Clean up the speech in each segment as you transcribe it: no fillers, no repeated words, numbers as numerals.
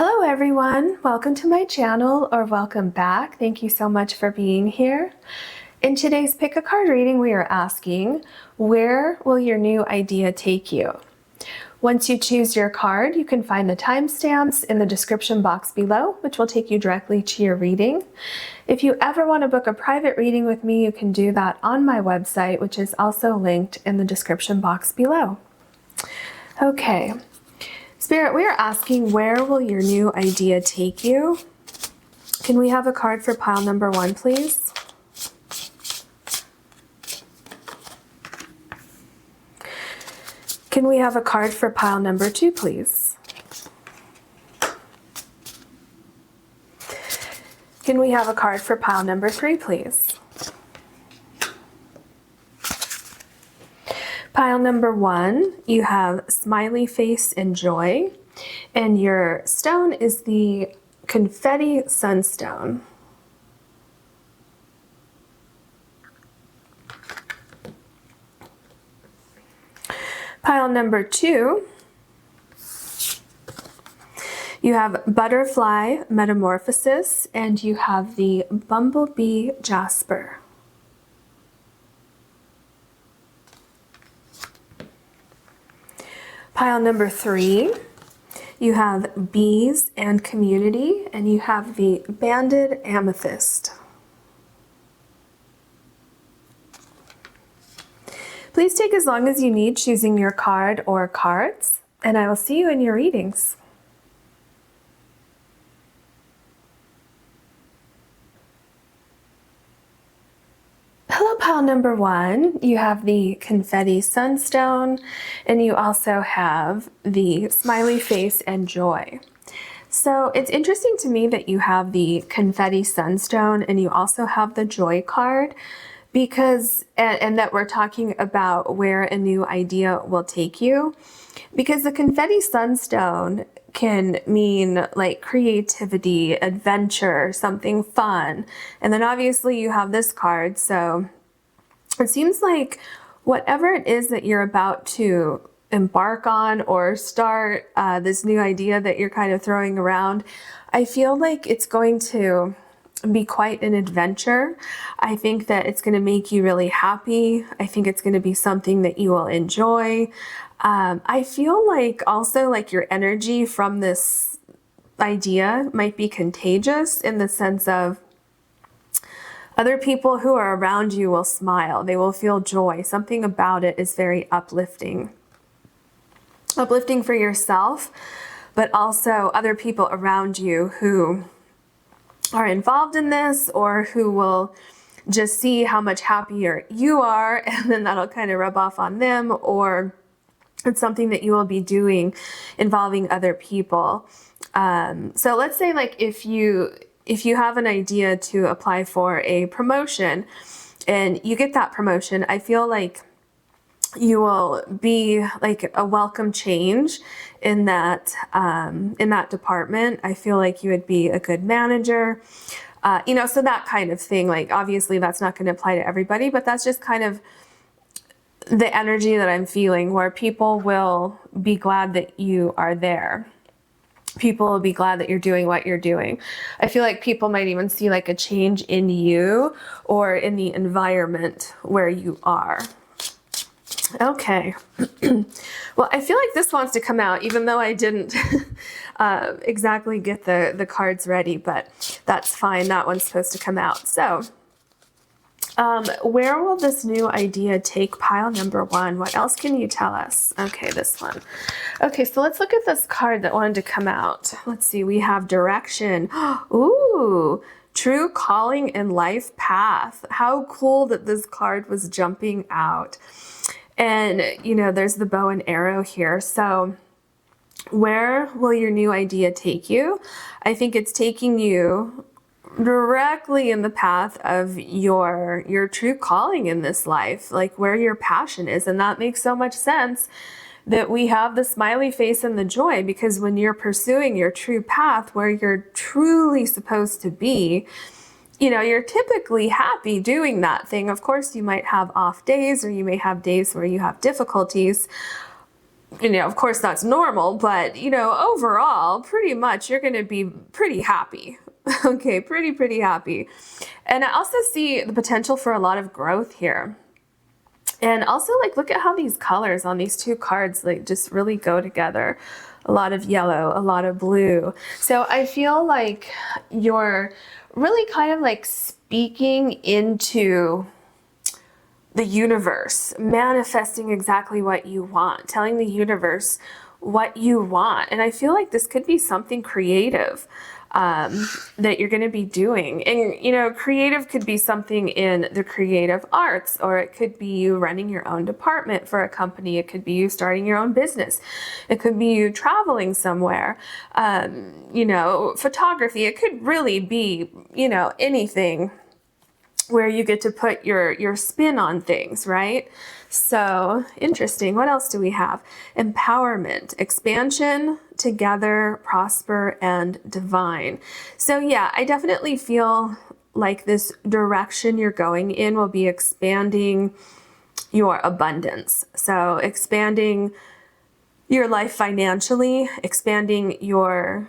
Hello everyone, welcome to my channel, or welcome back. Thank you so much for being here. In today's pick a card reading, we are asking, where will your new idea take you? Once you choose your card, you can find the timestamps in the description box below, which will take you directly to your reading. If you ever want to book a private reading with me, you can do that on my website, which is also linked in the description box below. Okay. Spirit, we are asking, where will your new idea take you? Can we have a card for pile number 1, please? Can we have a card for pile number 2, please? Can we have a card for pile number 3, please? Pile number 1, you have smiley face and joy, and your stone is the Confetti Sunstone. Pile number 2, you have Butterfly Metamorphosis, and you have the Bumblebee Jasper. Pile number 3, you have Bees and Community, and you have the Banded Amethyst. Please take as long as you need choosing your card or cards, and I will see you in your readings. Hello, pile number 1. You have the Confetti Sunstone, and you also have the Smiley Face and Joy. So it's interesting to me that you have the Confetti Sunstone and you also have the Joy card, because and that we're talking about where a new idea will take you, because the Confetti Sunstone can mean like creativity, adventure, something fun. And then obviously you have this card, so it seems like whatever it is that you're about to embark on or start, this new idea that you're kind of throwing around, I feel like it's going to be quite an adventure. I think that it's going to make you really happy. I think it's going to be something that you will enjoy. I feel like also like your energy from this idea might be contagious, in the sense of other people who are around you will smile. They will feel joy. Something about it is very uplifting. Uplifting for yourself, but also other people around you who are involved in this, or who will just see how much happier you are, and then that'll kind of rub off on them, or it's something that you will be doing involving other people. So let's say like if you have an idea to apply for a promotion and you get that promotion, I feel like you will be like a welcome change in that department. I feel like you would be a good manager, so that kind of thing. Like obviously that's not going to apply to everybody, but that's just kind of the energy that I'm feeling, where people will be glad that you are there. People will be glad that you're doing what you're doing. I feel like people might even see like a change in you or in the environment where you are. Okay. Well, I feel like this wants to come out, even though I didn't exactly get the cards ready, but that's fine. That one's supposed to come out. So where will this new idea take pile number 1? What else can you tell us? Okay, this one. Okay, so let's look at this card that wanted to come out. Let's see, we have direction. Ooh, true calling and life path. How cool that this card was jumping out. And, there's the bow and arrow here. So where will your new idea take you? I think it's taking you directly in the path of your true calling in this life, like where your passion is. And that makes so much sense that we have the smiley face and the joy, because when you're pursuing your true path, where you're truly supposed to be, you're typically happy doing that thing. Of course, you might have off days, or you may have days where you have difficulties, of course that's normal, but, overall, pretty much you're going to be pretty happy. Okay, pretty happy. And I also see the potential for a lot of growth here. And also, like, look at how these colors on these two cards, like, just really go together. A lot of yellow, a lot of blue. So I feel like you're really kind of like speaking into the universe, manifesting exactly what you want, telling the universe what you want. And I feel like this could be something creative that you're going to be doing. And, creative could be something in the creative arts, or it could be you running your own department for a company. It could be you starting your own business. It could be you traveling somewhere, photography. It could really be, anything where you get to put your spin on things, right? So interesting. What else do we have? Empowerment, expansion, together, prosper, and divine. So yeah, I definitely feel like this direction you're going in will be expanding your abundance. So expanding your life financially, expanding your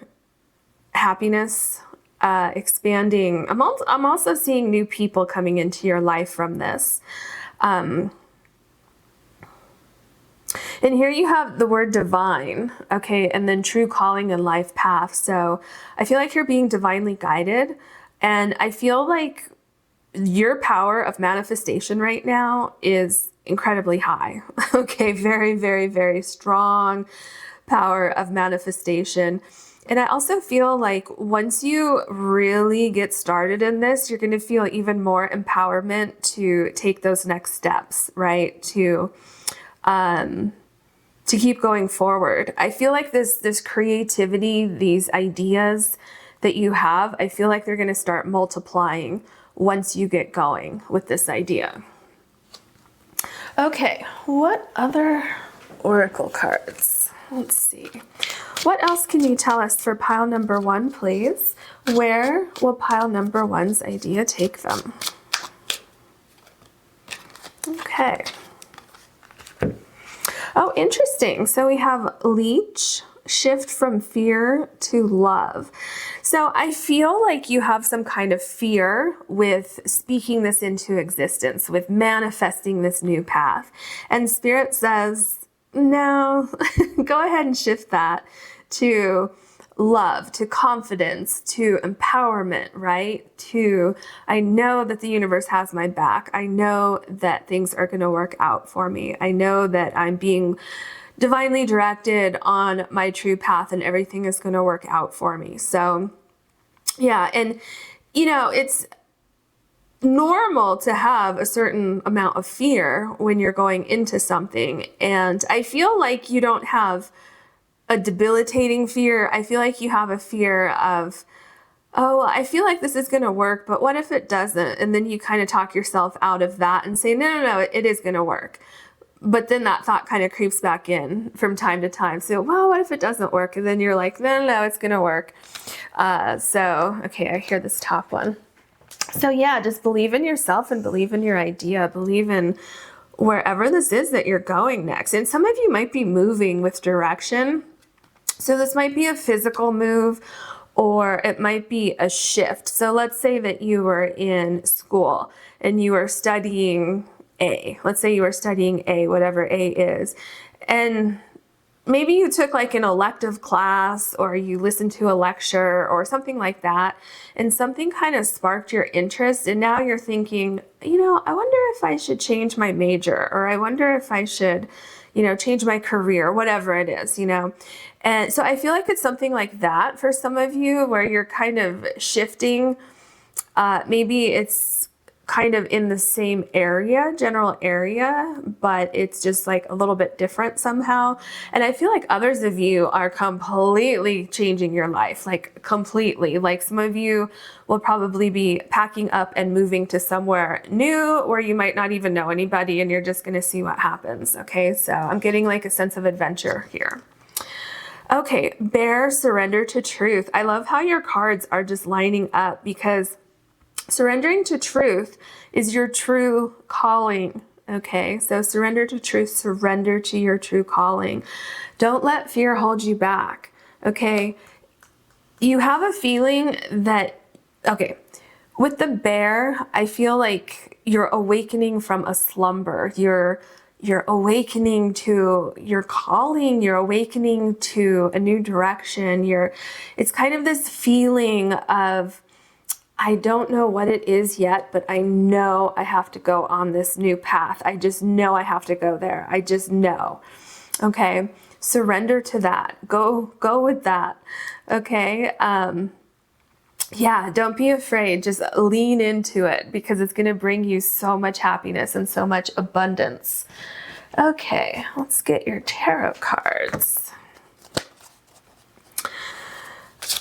happiness, expanding. I'm also seeing new people coming into your life from this. And here you have the word divine, okay, and then true calling and life path. So I feel like you're being divinely guided, and I feel like your power of manifestation right now is incredibly high. Okay, very strong power of manifestation. And I also feel like once you really get started in this, you're going to feel even more empowerment to take those next steps, right? To keep going forward. I feel like this creativity, these ideas that you have, I feel like they're going to start multiplying once you get going with this idea. Okay, what other oracle cards? Let's see. What else can you tell us for pile number 1, please? Where will pile number 1's idea take them? Okay. Oh, interesting. So we have leech, shift from fear to love. So I feel like you have some kind of fear with speaking this into existence, with manifesting this new path. And Spirit says, no, go ahead and shift that to love, to confidence, to empowerment, right? To, I know that the universe has my back. I know that things are going to work out for me. I know that I'm being divinely directed on my true path and everything is going to work out for me. So yeah, and it's normal to have a certain amount of fear when you're going into something. And I feel like you don't have a debilitating fear. I feel like you have a fear of, oh, I feel like this is going to work, but what if it doesn't? And then you kind of talk yourself out of that and say, no, it is going to work. But then that thought kind of creeps back in from time to time. So, well, what if it doesn't work? And then you're like, no, it's going to work. Okay, I hear this top one. So yeah, just believe in yourself and believe in your idea. Believe in wherever this is that you're going next. And some of you might be moving with direction. So this might be a physical move, or it might be a shift. So let's say that you were in school and you were studying A. Let's say you were studying A, whatever A is. And maybe you took like an elective class, or you listened to a lecture or something like that, and something kind of sparked your interest. And now you're thinking, I wonder if I should change my major, or I wonder if I should, change my career, whatever it is, And so I feel like it's something like that for some of you, where you're kind of shifting. Maybe it's kind of in the same area, general area, but it's just like a little bit different somehow. And I feel like others of you are completely changing your life, like completely. Like some of you will probably be packing up and moving to somewhere new where you might not even know anybody, and you're just going to see what happens. Okay, so I'm getting like a sense of adventure here. Okay, bear, surrender to truth. I love how your cards are just lining up, because surrendering to truth is your true calling Okay, so surrender to truth, surrender to your true calling. Don't let fear hold you back. Okay, you have a feeling that, okay, with the bear, I feel like you're awakening from a slumber. You're awakening to your calling, you're awakening to a new direction. It's kind of this feeling of, I don't know what it is yet, but I know I have to go on this new path. I just know I have to go there. I just know. Okay, surrender to that. Go with that. Okay. Yeah, don't be afraid. Just lean into it because it's going to bring you so much happiness and so much abundance. Okay, let's get your tarot cards.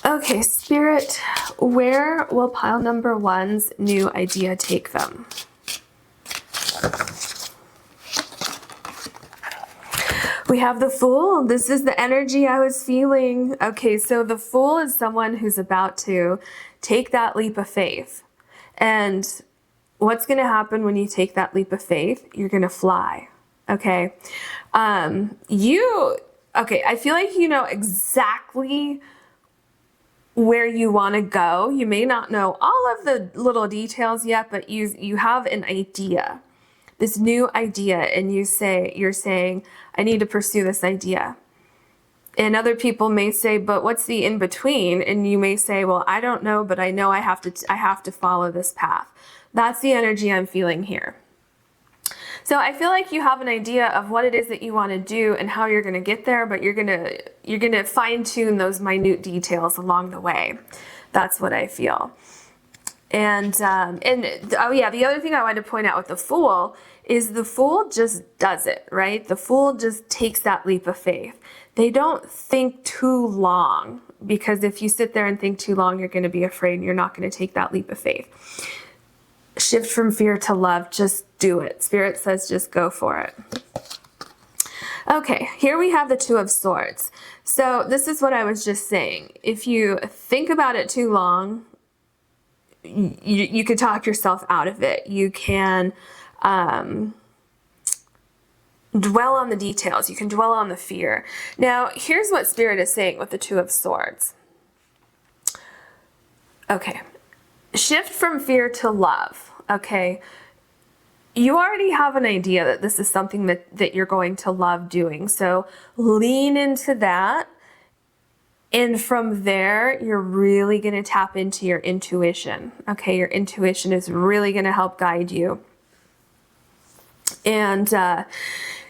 Okay, Spirit, where will pile number one's new idea take them? We have the Fool. This is the energy I was feeling. Okay, so the Fool is someone who's about to take that leap of faith. And what's going to happen when you take that leap of faith? You're going to fly. Okay. I feel like you know exactly where you want to go. You may not know all of the little details yet, but you have an idea. This new idea, and you're saying, I need to pursue this idea. And other people may say, but what's the in between? And you may say, well, I don't know, but I know I have to follow this path. That's the energy I'm feeling here. So I feel like you have an idea of what it is that you want to do and how you're going to get there, but you're going to fine tune those minute details along the way. That's what I feel. And oh yeah, the other thing I wanted to point out with the Fool is the Fool just does it, right? The Fool just takes that leap of faith. They don't think too long, because if you sit there and think too long, you're going to be afraid and you're not going to take that leap of faith. Shift from fear to love, just do it. Spirit says just go for it. Okay, here we have the Two of Swords. So this is what I was just saying. If you think about it too long, you can talk yourself out of it. You can dwell on the details. You can dwell on the fear. Now, here's what Spirit is saying with the Two of Swords. Okay. Shift from fear to love. Okay. You already have an idea that this is something that you're going to love doing. So lean into that. And from there, you're really going to tap into your intuition. Okay, your intuition is really going to help guide you. And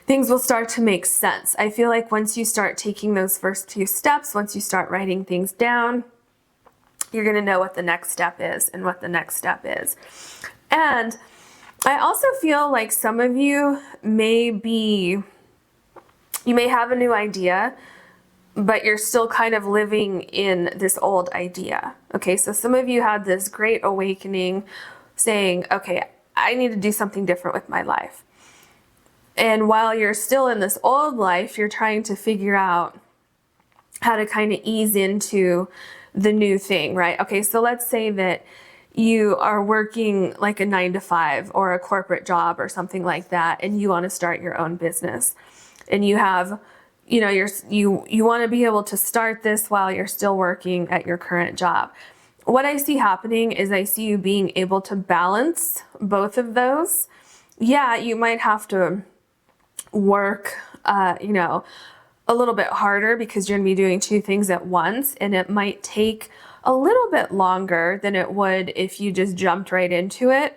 things will start to make sense. I feel like once you start taking those first few steps, once you start writing things down, you're going to know what the next step is and what the next step is. And I also feel like some of you may have a new idea, but you're still kind of living in this old idea. Okay, so some of you had this great awakening saying, okay, I need to do something different with my life. And while you're still in this old life, you're trying to figure out how to kind of ease into the new thing, right? Okay, so let's say that you are working like a 9-to-5 or a corporate job or something like that, and you want to start your own business. And you have, you want to be able to start this while you're still working at your current job. What I see happening is I see you being able to balance both of those. Yeah, you might have to work, a little bit harder because you're going to be doing two things at once, and it might take a little bit longer than it would if you just jumped right into it.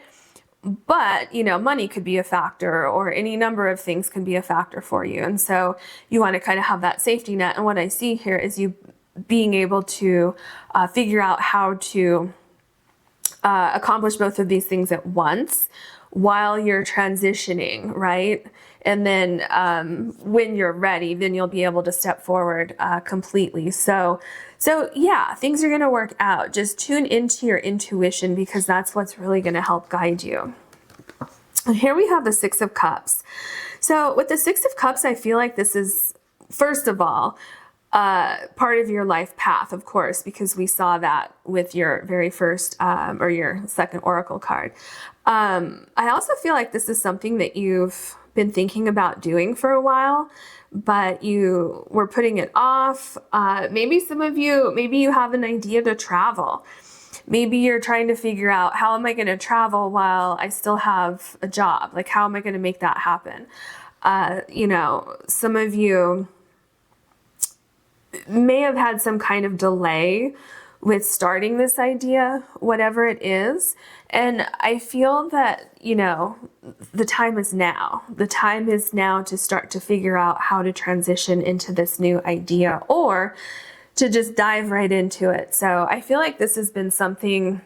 But, money could be a factor, or any number of things can be a factor for you. And so you want to kind of have that safety net. And what I see here is you being able to figure out how to accomplish both of these things at once while you're transitioning, right? And then when you're ready, then you'll be able to step forward completely. So yeah, things are going to work out. Just tune into your intuition, because that's what's really going to help guide you. And here we have the Six of Cups. So with the Six of Cups, I feel like this is, first of all, part of your life path, of course, because we saw that with your very first or your second oracle card. I also feel like this is something that you've been thinking about doing for a while, but you were putting it off. Maybe some of you, maybe you have an idea to travel. Maybe you're trying to figure out, how am I going to travel while I still have a job? Like, how am I going to make that happen? You know, some of you may have had some kind of delay with starting this idea, whatever it is. And I feel that, you know, the time is now. The time is now to start to figure out how to transition into this new idea, or to just dive right into it. So I feel like this has been something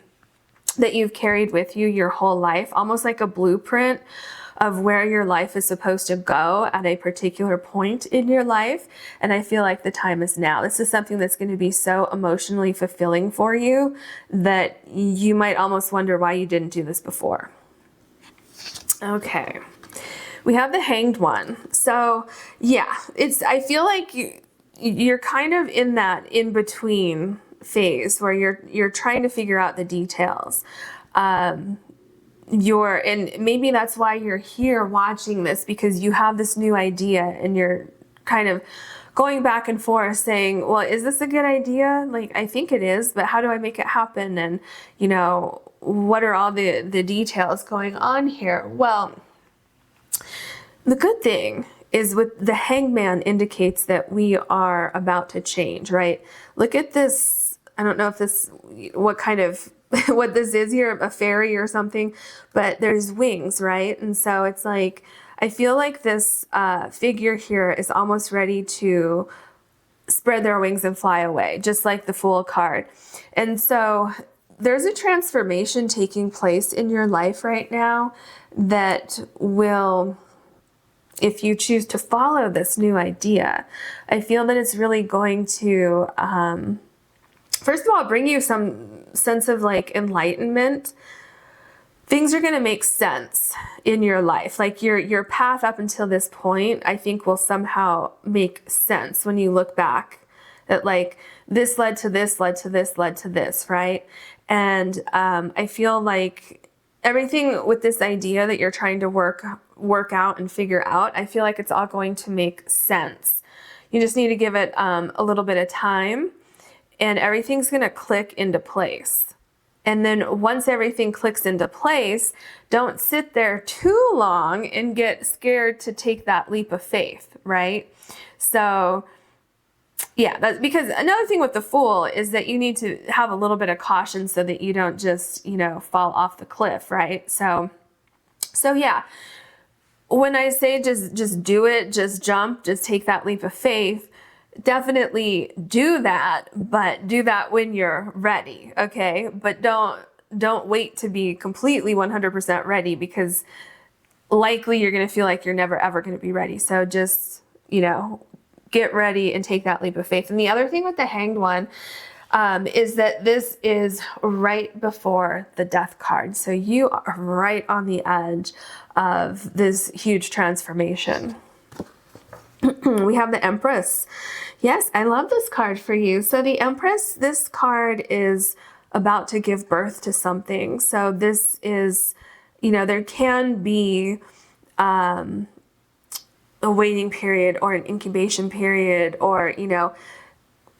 that you've carried with you your whole life, almost like a blueprint of where your life is supposed to go at a particular point in your life. And I feel like the time is now. This is something that's going to be so emotionally fulfilling for you that you might almost wonder why you didn't do this before. Okay. We have the Hanged One. So yeah, I feel like you're kind of in that in-between phase where you're trying to figure out the details. And maybe that's why you're here watching this, because you have this new idea and you're kind of going back and forth saying, well, is this a good idea? Like, I think it is, but how do I make it happen? And, you know, what are all the details going on here? Well, the good thing is with the Hangman indicates that we are about to change, right? Look at this. I don't know if this, what kind of, what this is here, a fairy or something, but there's wings, right? And so it's like, I feel like this figure here is almost ready to spread their wings and fly away, just like the Fool card. And so there's a transformation taking place in your life right now that will, if you choose to follow this new idea, I feel that it's really going to, first of all, bring you some sense of like enlightenment. Things are going to make sense in your life. Like your path up until this point, I think will somehow make sense when you look back at like, this led to this, led to this, led to this, right? And I feel like everything with this idea that you're trying to work out and figure out, I feel like it's all going to make sense. You just need to give it a little bit of time, and everything's going to click into place. And then once everything clicks into place, don't sit there too long and get scared to take that leap of faith, right? So yeah, that's because another thing with the Fool is that you need to have a little bit of caution so that you don't just, you know, fall off the cliff, right? So yeah, when I say just do it, just jump, just take that leap of faith, definitely do that, but do that when you're ready, okay? But don't wait to be completely 100% ready, because likely you're going to feel like you're never ever going to be ready. So just, you know, get ready and take that leap of faith. And the other thing with the Hanged One is that this is right before the Death card. So you are right on the edge of this huge transformation. We have the Empress. Yes, I love this card for you. So the Empress, this card is about to give birth to something. So this is, you know, there can be a waiting period or an incubation period, or, you know,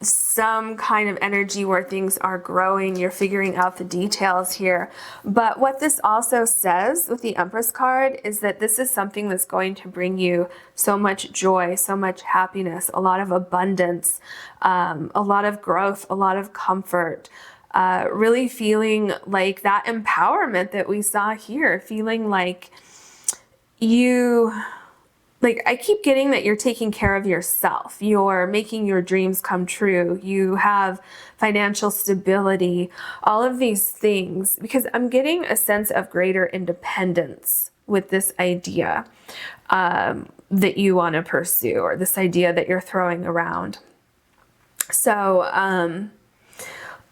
some kind of energy where things are growing. You're figuring out the details here. But what this also says with the Empress card is that this is something that's going to bring you so much joy, so much happiness, a lot of abundance, a lot of growth, a lot of comfort, really feeling like that empowerment that we saw here, feeling like I keep getting that you're taking care of yourself. You're making your dreams come true. You have financial stability, all of these things, because I'm getting a sense of greater independence with this idea that you want to pursue, or this idea that you're throwing around. So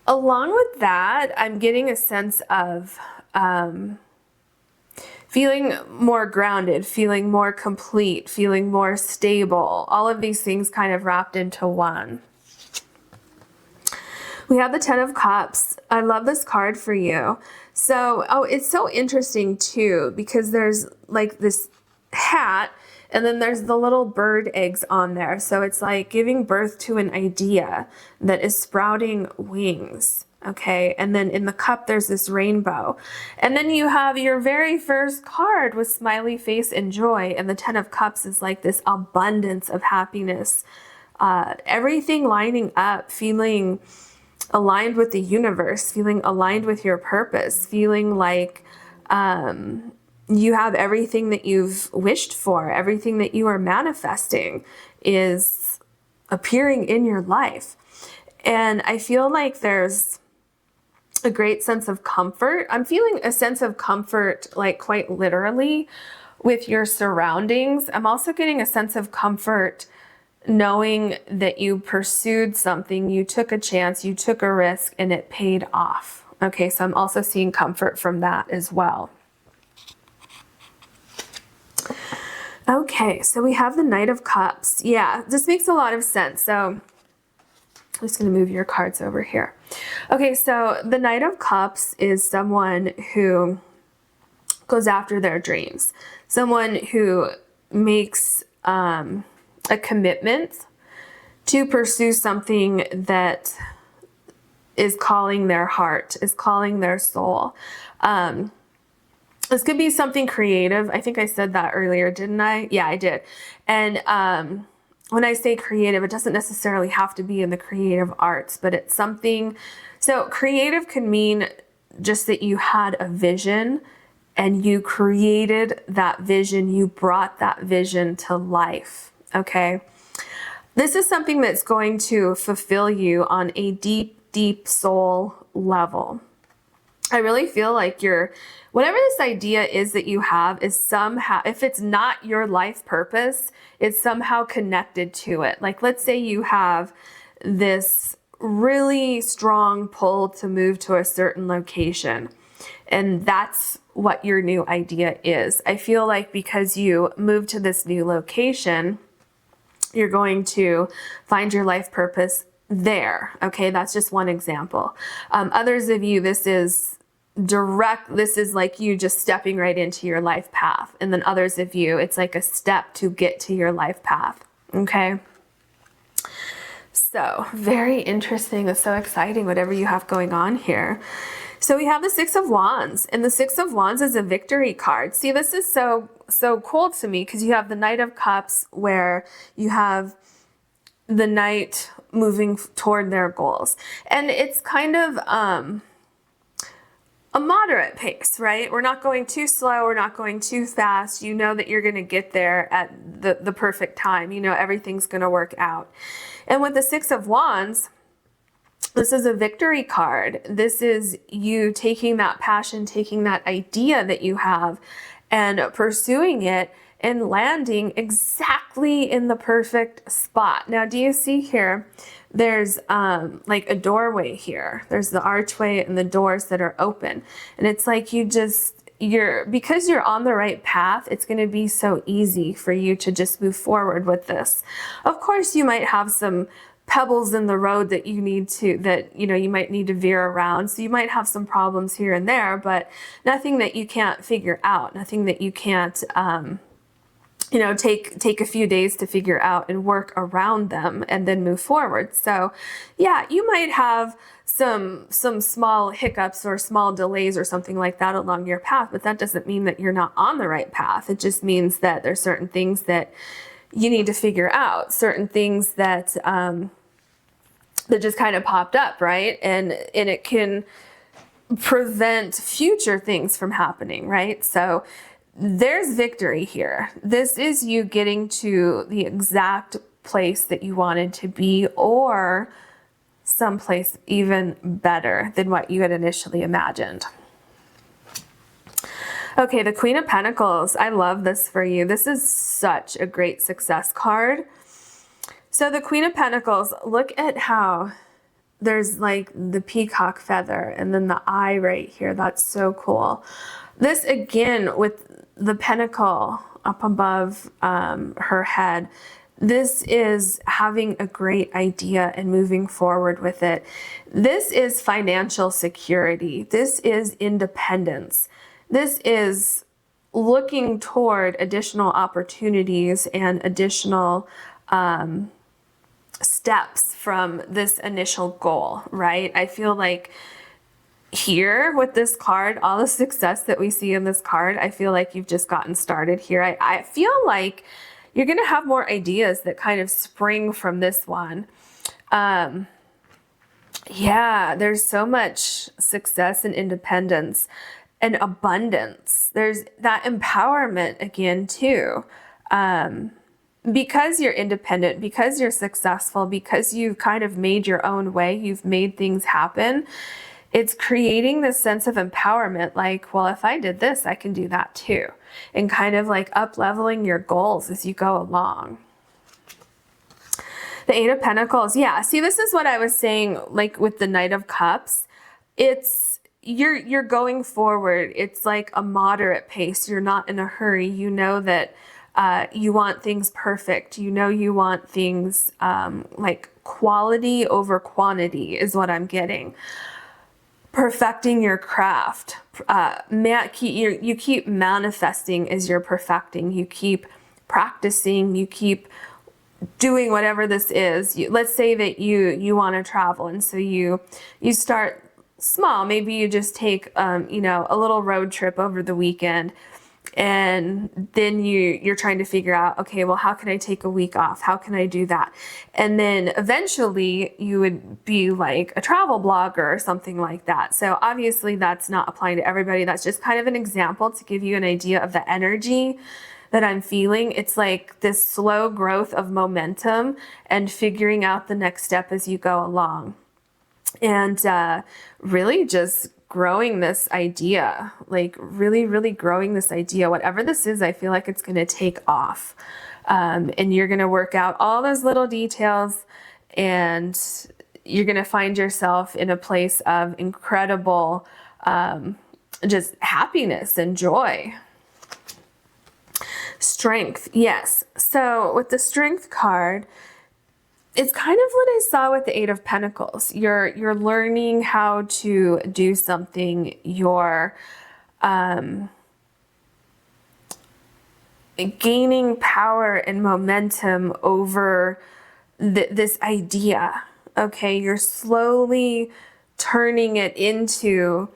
along with that, I'm getting a sense of feeling more grounded, feeling more complete, feeling more stable, all of these things kind of wrapped into one. We have the Ten of Cups. I love this card for you. So, oh, it's so interesting too, because there's like this hat and then there's the little bird eggs on there. So it's like giving birth to an idea that is sprouting wings. Okay, and then in the cup, there's this rainbow. And then you have your very first card with smiley face and joy. And the Ten of Cups is like this abundance of happiness. Everything lining up, feeling aligned with the universe, feeling aligned with your purpose, feeling like you have everything that you've wished for, everything that you are manifesting is appearing in your life. And I feel like there's a great sense of comfort. I'm feeling a sense of comfort, like quite literally, with your surroundings. I'm also getting a sense of comfort knowing that you pursued something, you took a chance, you took a risk, and it paid off. Okay, so I'm also seeing comfort from that as well. Okay, so we have the Knight of Cups. Yeah, this makes a lot of sense. So I'm just going to move your cards over here. Okay, so the Knight of Cups is someone who goes after their dreams, someone who makes a commitment to pursue something that is calling their heart, is calling their soul. This could be something creative. I think I said that earlier, didn't I? Yeah, I did. And when I say creative, it doesn't necessarily have to be in the creative arts, but it's something. So creative can mean just that you had a vision and you created that vision. You brought that vision to life. Okay. This is something that's going to fulfill you on a deep, deep soul level. I really feel like whatever this idea is that you have is somehow, if it's not your life purpose, it's somehow connected to it. Like, let's say you have this really strong pull to move to a certain location, and that's what your new idea is. I feel like because you moved to this new location, you're going to find your life purpose there. Okay, that's just one example. Others of you, this is like you just stepping right into your life path. And then others of you, it's like a step to get to your life path. Okay. So very interesting. It's so exciting, whatever you have going on here. So we have the Six of Wands, and the Six of Wands is a victory card. See, this is so cool to me because you have the Knight of Cups where you have the knight moving toward their goals. And it's kind of a moderate pace, right? We're not going too slow. We're not going too fast. You know that you're going to get there at the perfect time. You know, everything's going to work out. And with the Six of Wands, this is a victory card. This is you taking that passion, taking that idea that you have and pursuing it and landing exactly in the perfect spot. Now, do you see here? There's like a doorway here. There's the archway and the doors that are open. And it's like because you're on the right path, it's going to be so easy for you to just move forward with this. Of course, you might have some pebbles in the road that you might need to veer around. So you might have some problems here and there, but nothing that you can't figure out, nothing that you can't, take a few days to figure out and work around them and then move forward. So yeah, you might have some small hiccups or small delays or something like that along your path, but that doesn't mean that you're not on the right path. It just means that there's certain things that you need to figure out, certain things that that just kind of popped up, right? And it can prevent future things from happening, right? So there's victory here. This is you getting to the exact place that you wanted to be, or someplace even better than what you had initially imagined. Okay, the Queen of Pentacles. I love this for you. This is such a great success card. So the Queen of Pentacles, look at how there's like the peacock feather and then the eye right here. That's so cool. This again with the pentacle up above her head. This is having a great idea and moving forward with it. This is financial security. This is independence. This is looking toward additional opportunities and additional steps from this initial goal, right? I feel like here with this card, all the success that we see in this card, I feel like you've just gotten started here. I feel like you're going to have more ideas that kind of spring from this one. Yeah, there's so much success and independence and abundance. There's that empowerment again too. Because you're independent, because you're successful, because you've kind of made your own way, you've made things happen, it's creating this sense of empowerment, like, well, if I did this, I can do that too. And kind of like up-leveling your goals as you go along. The Eight of Pentacles, yeah, see, this is what I was saying, like with the Knight of Cups. It's, you're going forward. It's like a moderate pace. You're not in a hurry. You know that you want things perfect. You know you want things like quality over quantity is what I'm getting. Perfecting your craft. You keep manifesting as you're perfecting. You keep practicing. You keep doing whatever this is. Let's say that you want to travel, and so you start small. Maybe you just take you know, a little road trip over the weekend. And then you're trying to figure out, okay, well, how can I take a week off? How can I do that? And then eventually you would be like a travel blogger or something like that. So obviously that's not applying to everybody. That's just kind of an example to give you an idea of the energy that I'm feeling. It's like this slow growth of momentum and figuring out the next step as you go along. And really just growing this idea, like really growing this idea. Whatever this is, I feel like it's going to take off. And you're going to work out all those little details, and you're going to find yourself in a place of incredible just happiness and joy. Strength, yes. So with the Strength card, it's kind of what I saw with the Eight of Pentacles. You're learning how to do something. You're gaining power and momentum over this idea. Okay, you're slowly turning it into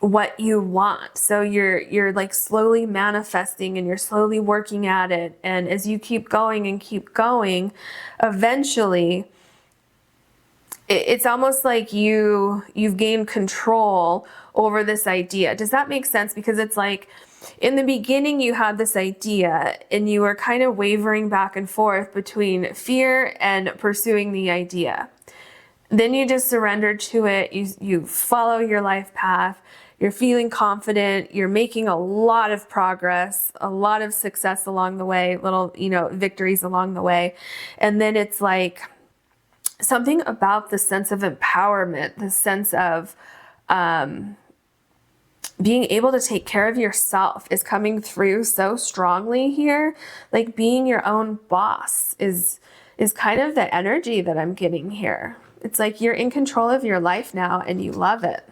what you want. So you're like slowly manifesting, and you're slowly working at it. And as you keep going and keep going, eventually it's almost like you've gained control over this idea. Does that make sense? Because it's like in the beginning you had this idea and you were kind of wavering back and forth between fear and pursuing the idea. Then you just surrendered to it. You follow your life path. You're feeling confident. You're making a lot of progress, a lot of success along the way, little, you know, victories along the way. And then it's like something about the sense of empowerment, the sense of being able to take care of yourself is coming through so strongly here. Like being your own boss is kind of the energy that I'm getting here. It's like you're in control of your life now and you love it.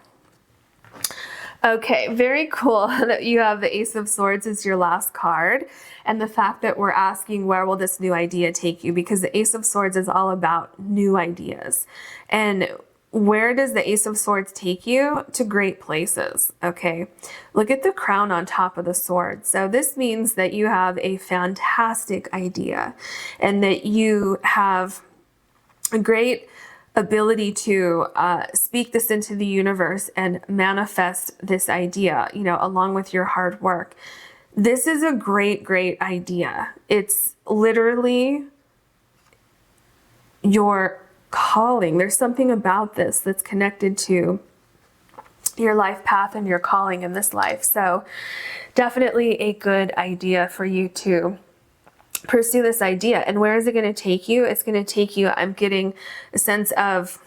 Okay, very cool that you have the Ace of Swords as your last card, and the fact that we're asking where will this new idea take you, because the Ace of Swords is all about new ideas. And where does the Ace of Swords take you? To great places, okay? Look at the crown on top of the sword. So this means that you have a fantastic idea and that you have a great ability to speak this into the universe and manifest this idea, you know, along with your hard work. This is a great idea. It's literally your calling. There's something about this that's connected to your life path and your calling in this life. So definitely a good idea for you to pursue this idea. And where is it going to take you? It's going to take you, I'm getting a sense of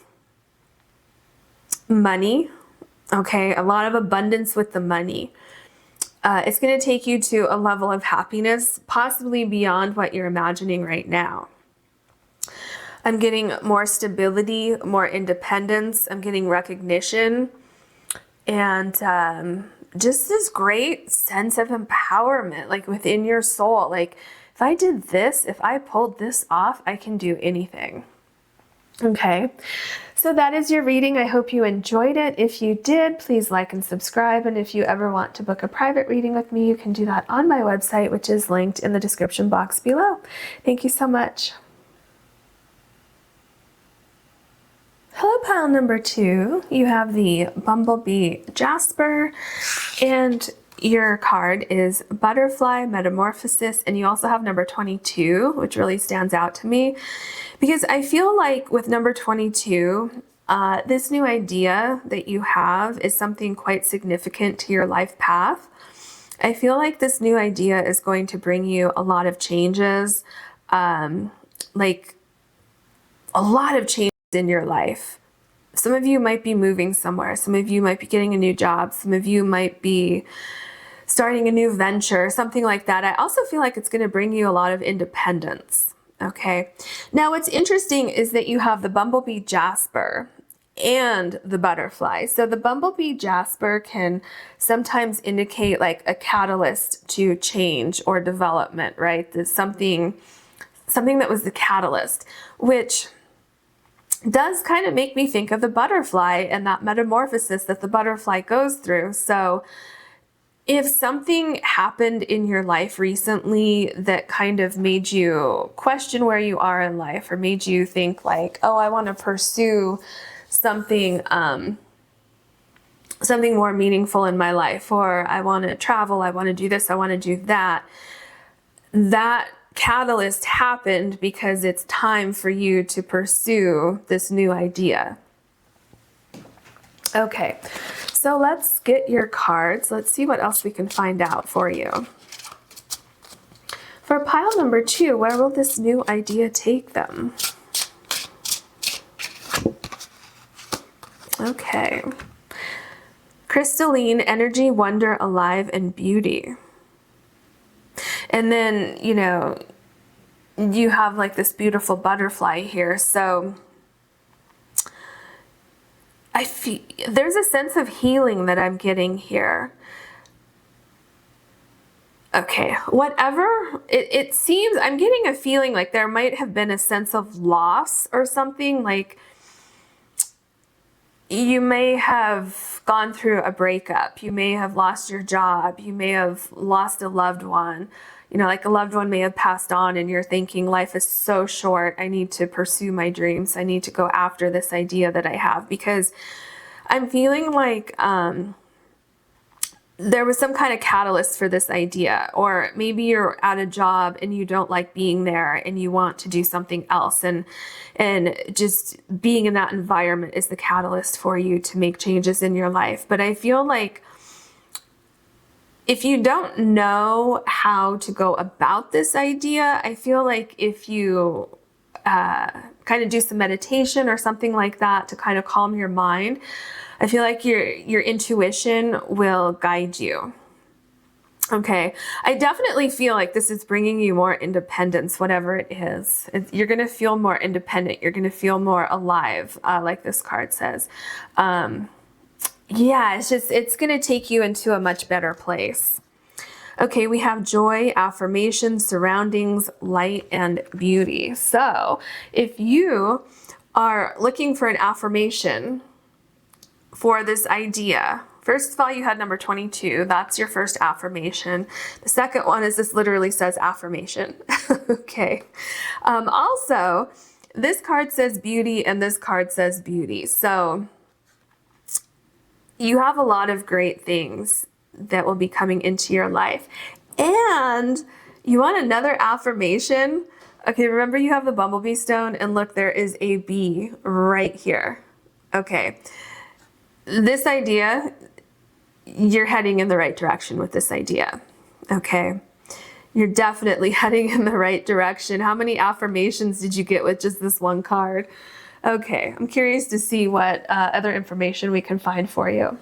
money. Okay, a lot of abundance with the money. It's going to take you to a level of happiness, possibly beyond what you're imagining right now. I'm getting more stability, more independence. I'm getting recognition, and just this great sense of empowerment, like within your soul. Like, if I did this, if I pulled this off, I can do anything. Okay, so that is your reading. I hope you enjoyed it. If you did, please like and subscribe. And if you ever want to book a private reading with me, you can do that on my website, which is linked in the description box below. Thank you so much. Hello, pile number 2. You have the Bumblebee Jasper, and your card is Butterfly Metamorphosis, and you also have number 22, which really stands out to me because I feel like with number 22, this new idea that you have is something quite significant to your life path. I feel like this new idea is going to bring you a lot of changes, like a lot of changes in your life. Some of you might be moving somewhere. Some of you might be getting a new job. Some of you might be starting a new venture, something like that. I also feel like it's going to bring you a lot of independence. Okay. Now, what's interesting is that you have the Bumblebee Jasper and the Butterfly. So the Bumblebee Jasper can sometimes indicate like a catalyst to change or development, right? There's something that was the catalyst, which does kind of make me think of the butterfly and that metamorphosis that the butterfly goes through. So if something happened in your life recently that kind of made you question where you are in life, or made you think like, oh, I want to pursue something, something more meaningful in my life, or I want to travel, I want to do this, I want to do that, that catalyst happened because it's time for you to pursue this new idea. Okay, so let's get your cards. Let's see what else we can find out for you. For pile number 2, where will this new idea take them? Okay. Crystalline energy, wonder, alive, and beauty. And then, you know, you have like this beautiful butterfly here. So I feel there's a sense of healing that I'm getting here. Okay, whatever it seems, I'm getting a feeling like there might have been a sense of loss or something. Like you may have gone through a breakup. You may have lost your job. You may have lost a loved one. You know, like a loved one may have passed on and you're thinking life is so short. I need to pursue my dreams. I need to go after this idea that I have, because I'm feeling like there was some kind of catalyst for this idea, or maybe you're at a job and you don't like being there and you want to do something else, and just being in that environment is the catalyst for you to make changes in your life. But I feel like if you don't know how to go about this idea, I feel like if you kind of do some meditation or something like that to kind of calm your mind, I feel like your intuition will guide you. Okay, I definitely feel like this is bringing you more independence, whatever it is. You're going to feel more independent. You're going to feel more alive, like this card says. Yeah, it's going to take you into a much better place. Okay, we have joy, affirmation, surroundings, light, and beauty. So if you are looking for an affirmation for this idea, first of all, you had number 22. That's your first affirmation. The second one is this literally says affirmation. Okay. Also, this card says beauty and this card says beauty. So you have a lot of great things that will be coming into your life. And you want another affirmation? Okay, remember you have the Bumblebee stone, and look, there is a bee right here. Okay, this idea, you're heading in the right direction with this idea. Okay, you're definitely heading in the right direction. How many affirmations did you get with just this one card? Okay, I'm curious to see what other information we can find for you.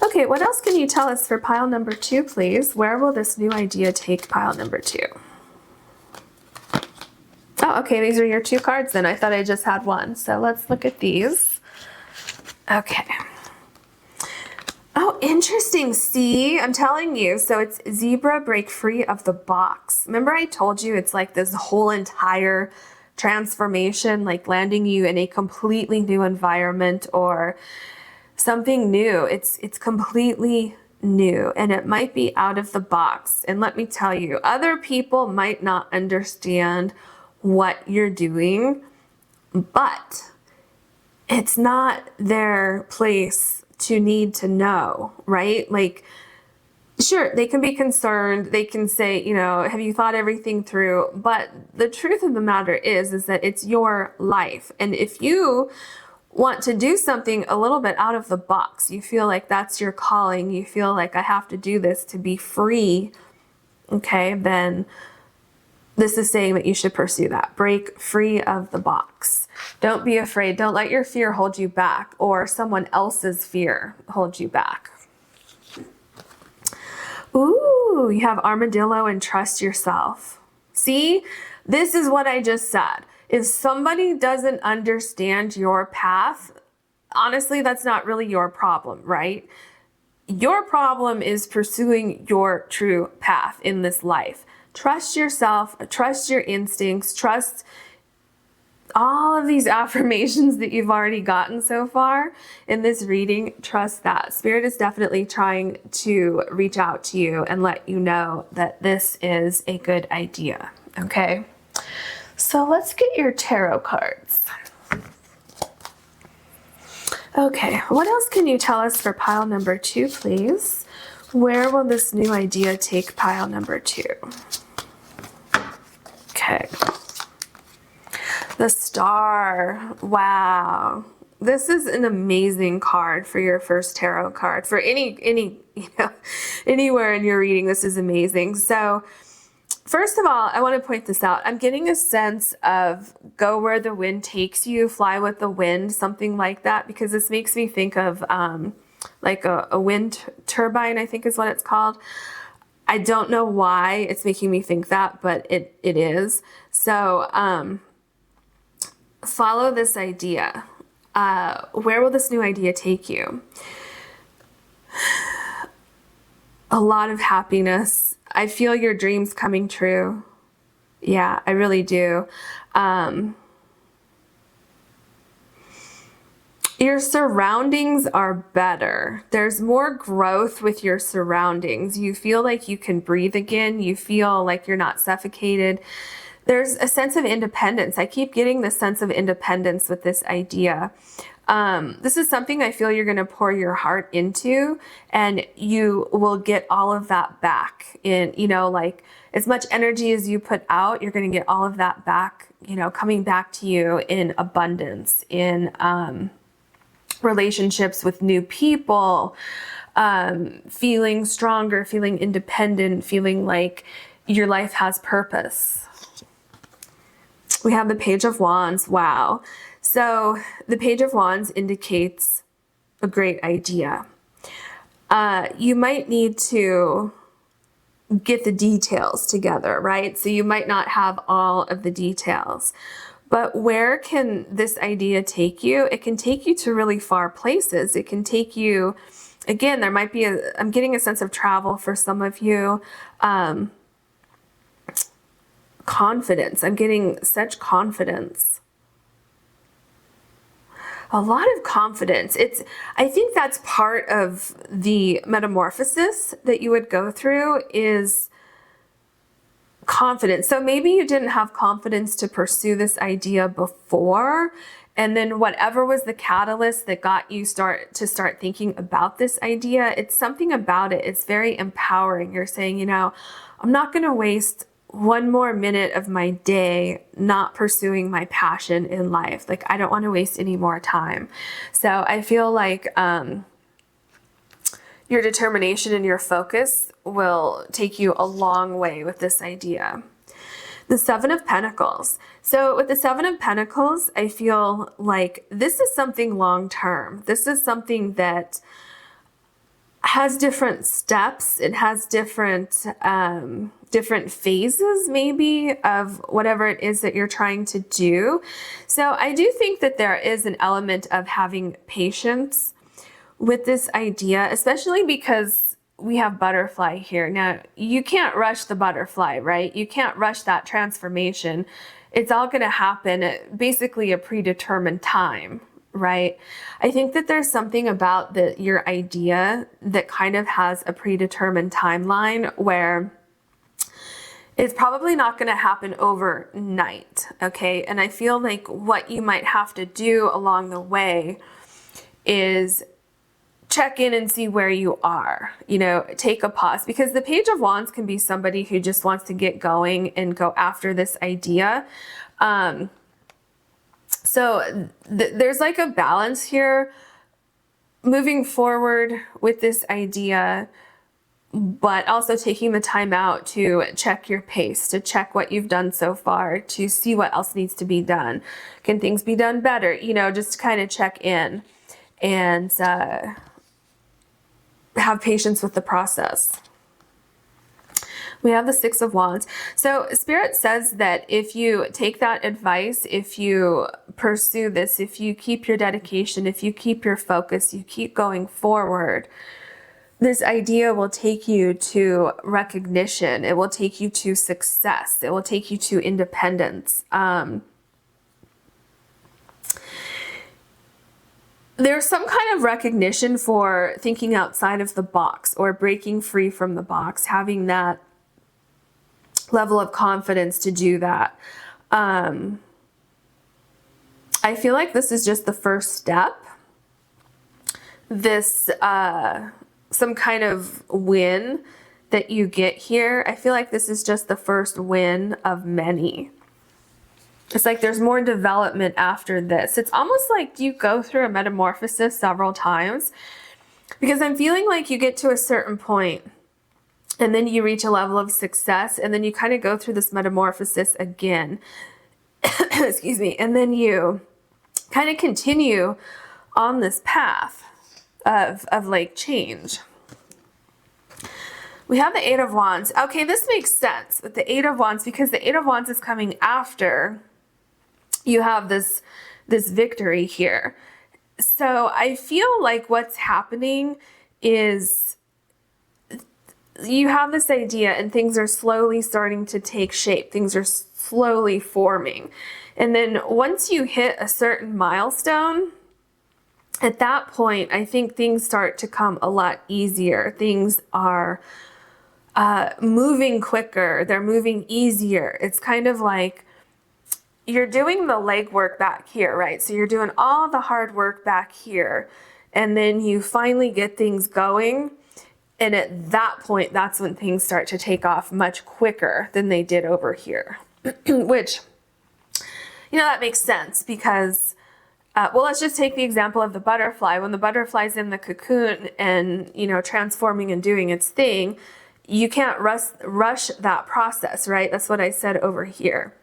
Okay, what else can you tell us for pile number 2, please? Where will this new idea take pile number 2? Oh, okay, these are your 2 cards then. I thought I just had one. So let's look at these. Okay. Oh, interesting. See, I'm telling you. So it's zebra, break free of the box. Remember I told you it's like this whole entire transformation, like landing you in a completely new environment or something new. It's completely new, and it might be out of the box. And let me tell you, other people might not understand what you're doing, but it's not their place to need to know, right? Like, sure, they can be concerned. They can say, you know, have you thought everything through? But the truth of the matter is that it's your life. And if you want to do something a little bit out of the box, you feel like that's your calling, you feel like I have to do this to be free, okay, then this is saying that you should pursue that. Break free of the box. Don't be afraid. Don't let your fear hold you back, or someone else's fear hold you back. Ooh, you have armadillo and trust yourself. See, this is what I just said. If somebody doesn't understand your path, honestly, that's not really your problem, right? Your problem is pursuing your true path in this life. Trust yourself, trust your instincts, trust all of these affirmations that you've already gotten so far in this reading. Trust that. Spirit is definitely trying to reach out to you and let you know that this is a good idea, okay? So let's get your tarot cards. Okay, what else can you tell us for pile number 2, please? Where will this new idea take pile number 2? Okay. The Star. Wow. This is an amazing card for your first tarot card. For any anywhere in your reading, this is amazing. So, first of all, I want to point this out. I'm getting a sense of go where the wind takes you, fly with the wind, something like that, because this makes me think of like a wind turbine, I think is what it's called. I don't know why it's making me think that, but it is. So follow this idea. Where will this new idea take you? A lot of happiness. I feel your dreams coming true. Yeah, I really do. Your surroundings are better. There's more growth with your surroundings. You feel like you can breathe again. You feel like you're not suffocated. There's a sense of independence. I keep getting this sense of independence with this idea. This is something I feel you're going to pour your heart into, and you will get all of that back in, like as much energy as you put out, you're going to get all of that back, coming back to you in abundance, in relationships with new people, feeling stronger, feeling independent, feeling like your life has purpose. We have the Page of Wands. Wow. So the Page of Wands indicates a great idea. You might need to get the details together, right? So you might not have all of the details. But where can this idea take you? It can take you to really far places. It can take you, again, there might be I'm getting a sense of travel for some of you. Confidence. I'm getting such confidence. A lot of confidence. I think that's part of the metamorphosis that you would go through is confidence. So maybe you didn't have confidence to pursue this idea before, and then whatever was the catalyst that got you start thinking about this idea, it's something about it. It's very empowering. You're saying, I'm not going to waste one more minute of my day not pursuing my passion in life. Like, I don't want to waste any more time. So I feel like your determination and your focus will take you a long way with this idea. The Seven of Pentacles. So with the Seven of Pentacles, I feel like this is something long-term. This is something that has different steps. It has different different phases maybe of whatever it is that you're trying to do. So I do think that there is an element of having patience with this idea, especially because we have butterfly here. Now, you can't rush the butterfly, right? You can't rush that transformation. It's all going to happen at basically a predetermined time, right? I think that there's something about your idea that kind of has a predetermined timeline where it's probably not going to happen overnight, okay? And I feel like what you might have to do along the way is check in and see where you are, you know, take a pause, because the Page of Wands can be somebody who just wants to get going and go after this idea. So there's like a balance here moving forward with this idea, but also taking the time out to check your pace, to check what you've done so far, to see what else needs to be done. Can things be done better? You know, just kind of check in and have patience with the process. We have the Six of Wands. So Spirit says that if you take that advice, if you pursue this, if you keep your dedication, if you keep your focus, you keep going forward, this idea will take you to recognition. It will take you to success. It will take you to independence. There's some kind of recognition for thinking outside of the box or breaking free from the box, having that level of confidence to do that. I feel like this is just the first step. This, some kind of win that you get here. I feel like this is just the first win of many. It's like there's more development after this. It's almost like you go through a metamorphosis several times, because I'm feeling like you get to a certain point and then you reach a level of success, and then you kind of go through this metamorphosis again. Excuse me. And then you kind of continue on this path of like change. We have the Eight of Wands. Okay, this makes sense with the Eight of Wands, because the Eight of Wands is coming after you have this victory here. So I feel like what's happening is you have this idea and things are slowly starting to take shape. Things are slowly forming. And then once you hit a certain milestone, at that point, I think things start to come a lot easier. Things are moving quicker. They're moving easier. It's kind of like you're doing the legwork back here, right? So you're doing all the hard work back here, and then you finally get things going. And at that point, that's when things start to take off much quicker than they did over here, which, you know, that makes sense because, well, let's just take the example of the butterfly. When the butterfly's in the cocoon and, you know, transforming and doing its thing, you can't rush that process, right? That's what I said over here.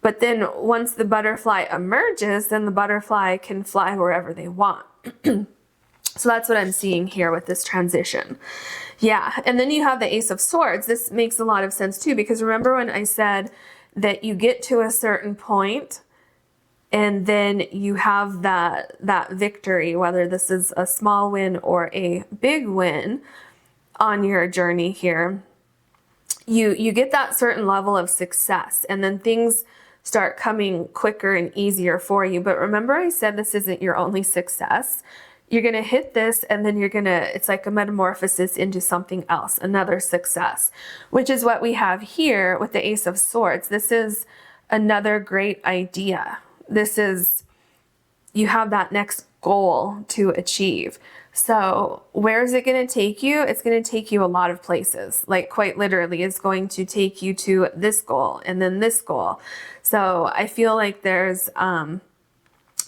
But then once the butterfly emerges, then the butterfly can fly wherever they want. So that's what I'm seeing here with this transition. Yeah, and then you have the Ace of Swords. This makes a lot of sense too, because remember when I said that you get to a certain point and then you have that victory, whether this is a small win or a big win on your journey here, you get that certain level of success, and then things start coming quicker and easier for you. But remember I said this isn't your only success. You're going to hit this, and then it's like a metamorphosis into something else, another success, which is what we have here with the Ace of Swords. This is another great idea. This is, you have that next goal to achieve. So where is it going to take you? It's going to take you a lot of places. Like quite literally, it's going to take you to this goal and then this goal. So I feel like there's,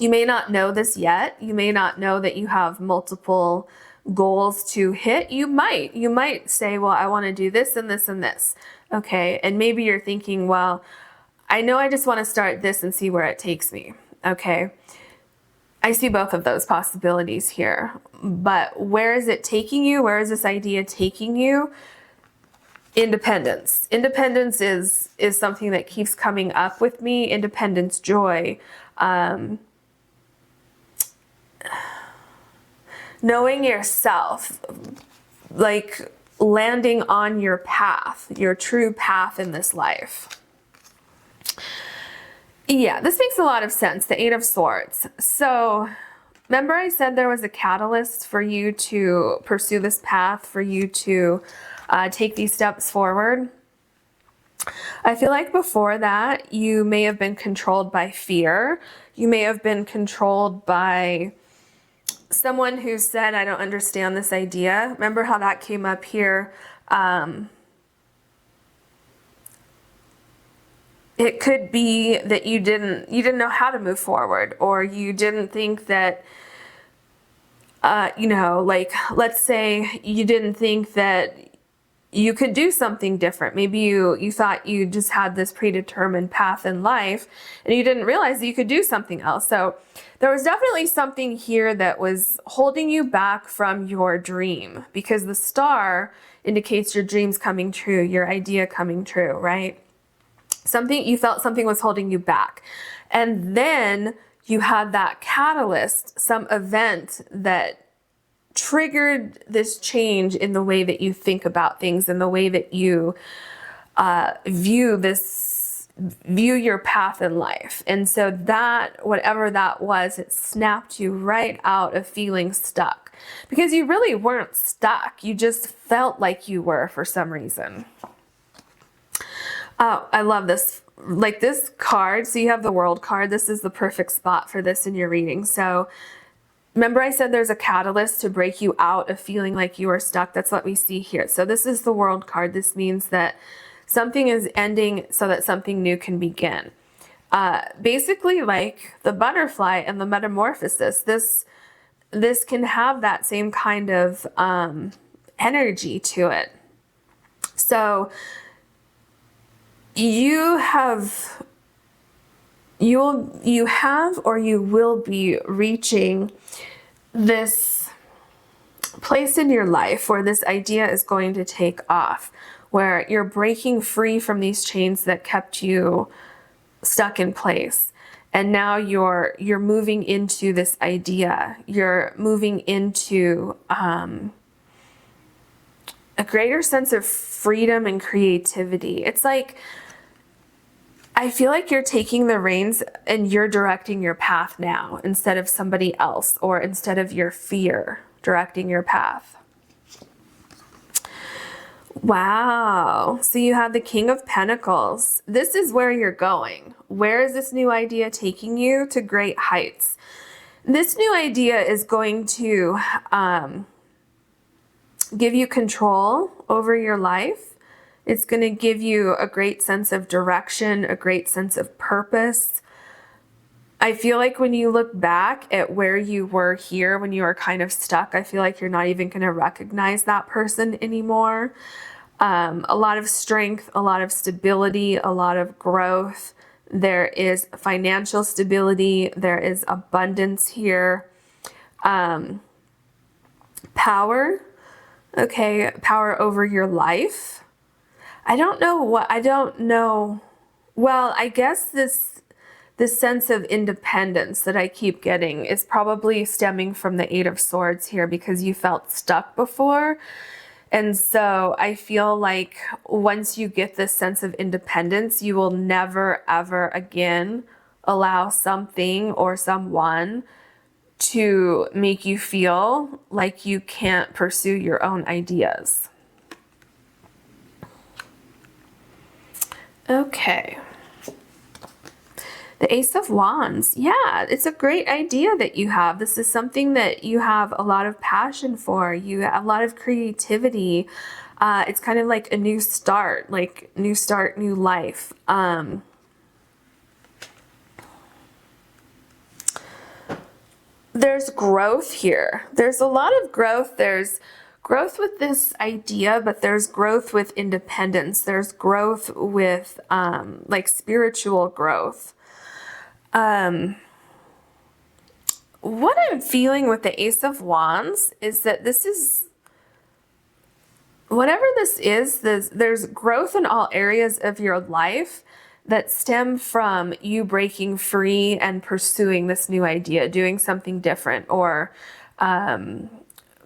you may not know this yet. You may not know that you have multiple goals to hit. You might say, well, I want to do this and this and this. Okay. And maybe you're thinking, well, I know I just want to start this and see where it takes me. Okay. I see both of those possibilities here. But where is it taking you? Where is this idea taking you? Independence. Independence is something that keeps coming up with me. Independence, joy. Knowing yourself, like landing on your path, your true path in this life. Yeah, this makes a lot of sense, the Eight of Swords. So remember I said there was a catalyst for you to pursue this path, for you to take these steps forward. I feel like before that, you may have been controlled by fear. You may have been controlled by someone who said, I don't understand this idea. Remember how that came up here? It could be that you didn't know how to move forward, or you didn't think that, you know, like, let's say you didn't think that you could do something different. Maybe you thought you just had this predetermined path in life and you didn't realize that you could do something else. So there was definitely something here that was holding you back from your dream, because the star indicates your dreams coming true, your idea coming true, right? You felt something was holding you back. And then you had that catalyst, some event that triggered this change in the way that you think about things, and the way that you view your path in life. And so that, whatever that was, it snapped you right out of feeling stuck, because you really weren't stuck. You just felt like you were for some reason. Oh, I love this. Like this card, so you have the World card. This is the perfect spot for this in your reading. So remember I said there's a catalyst to break you out of feeling like you are stuck. That's what we see here. So this is the World card. This means that something is ending so that something new can begin. Basically like the butterfly and the metamorphosis. This can have that same kind of energy to it. So you have or you will be reaching this place in your life where this idea is going to take off, where you're breaking free from these chains that kept you stuck in place. And now you're moving into this idea. You're moving into a greater sense of freedom and creativity. It's like, I feel like you're taking the reins and you're directing your path now, instead of somebody else, or instead of your fear directing your path. Wow. So you have the King of Pentacles. This is where you're going. Where is this new idea taking you? To great heights. This new idea is going to give you control over your life. It's going to give you a great sense of direction, a great sense of purpose. I feel like when you look back at where you were here, when you were kind of stuck, I feel like you're not even going to recognize that person anymore. A lot of strength, a lot of stability, a lot of growth. There is financial stability. There is abundance here. Power. Okay, power over your life. I don't know. Well, I guess this sense of independence that I keep getting is probably stemming from the Eight of Swords here, because you felt stuck before. And so I feel like once you get this sense of independence, you will never, ever again allow something or someone to make you feel like you can't pursue your own ideas. Okay. The Ace of Wands. Yeah, it's a great idea that you have. This is something that you have a lot of passion for. You have a lot of creativity. It's kind of like a new start, new life. There's growth here. There's a lot of growth. There's growth with this idea, but there's growth with independence. There's growth with like spiritual growth. what I'm feeling with the Ace of Wands is that this is, whatever this is, there's growth in all areas of your life that stem from you breaking free and pursuing this new idea, doing something different, or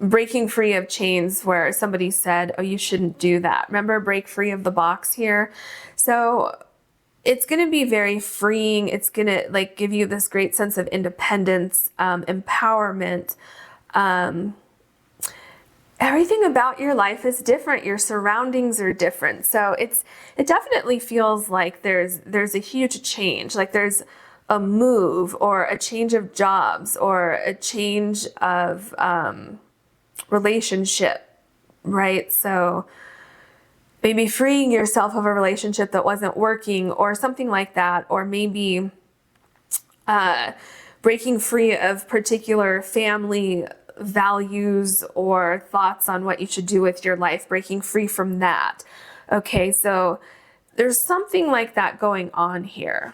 breaking free of chains where somebody said, oh, you shouldn't do that. Remember, break free of the box here. So it's going to be very freeing. It's going to like give you this great sense of independence, empowerment. Everything about your life is different. Your surroundings are different. So it definitely feels like there's a huge change. Like there's a move or a change of jobs or a change of relationship, right? So maybe freeing yourself of a relationship that wasn't working or something like that, or maybe breaking free of particular family values or thoughts on what you should do with your life, breaking free from that. Okay, so there's something like that going on here.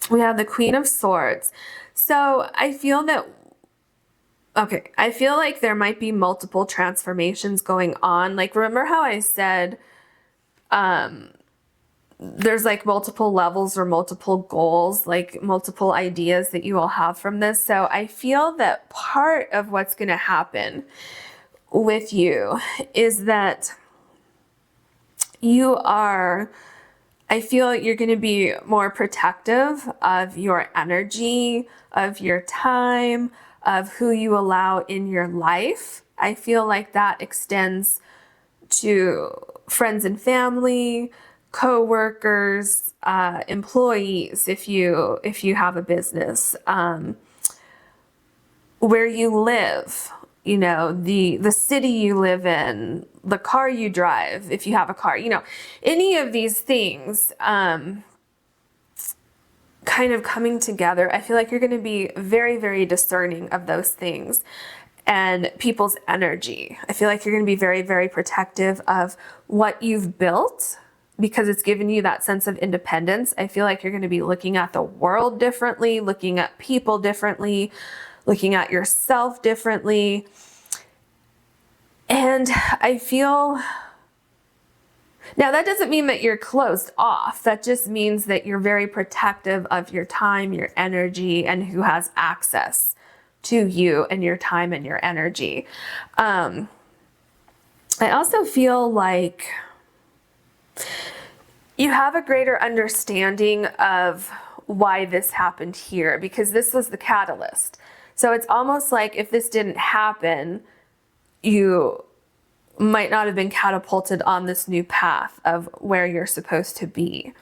We have the Queen of Swords. So I feel that, okay, I feel like there might be multiple transformations going on. Like, remember how I said there's like multiple levels or multiple goals, like multiple ideas that you will have from this. So I feel that part of what's going to happen with you is that I feel you're going to be more protective of your energy, of your time, of who you allow in your life. I feel like that extends to friends and family, co-workers, employees, if you have a business, where you live, you know, the city you live in, the car you drive, if you have a car, you know, any of these things kind of coming together. I feel like you're going to be very, very discerning of those things and people's energy. I feel like you're going to be very, very protective of what you've built, because it's given you that sense of independence. I feel like you're going to be looking at the world differently, looking at people differently, looking at yourself differently. And I feel, now that doesn't mean that you're closed off. That just means that you're very protective of your time, your energy, and who has access to you and your time and your energy. I also feel like you have a greater understanding of why this happened here, because this was the catalyst. So it's almost like if this didn't happen, you might not have been catapulted on this new path of where you're supposed to be.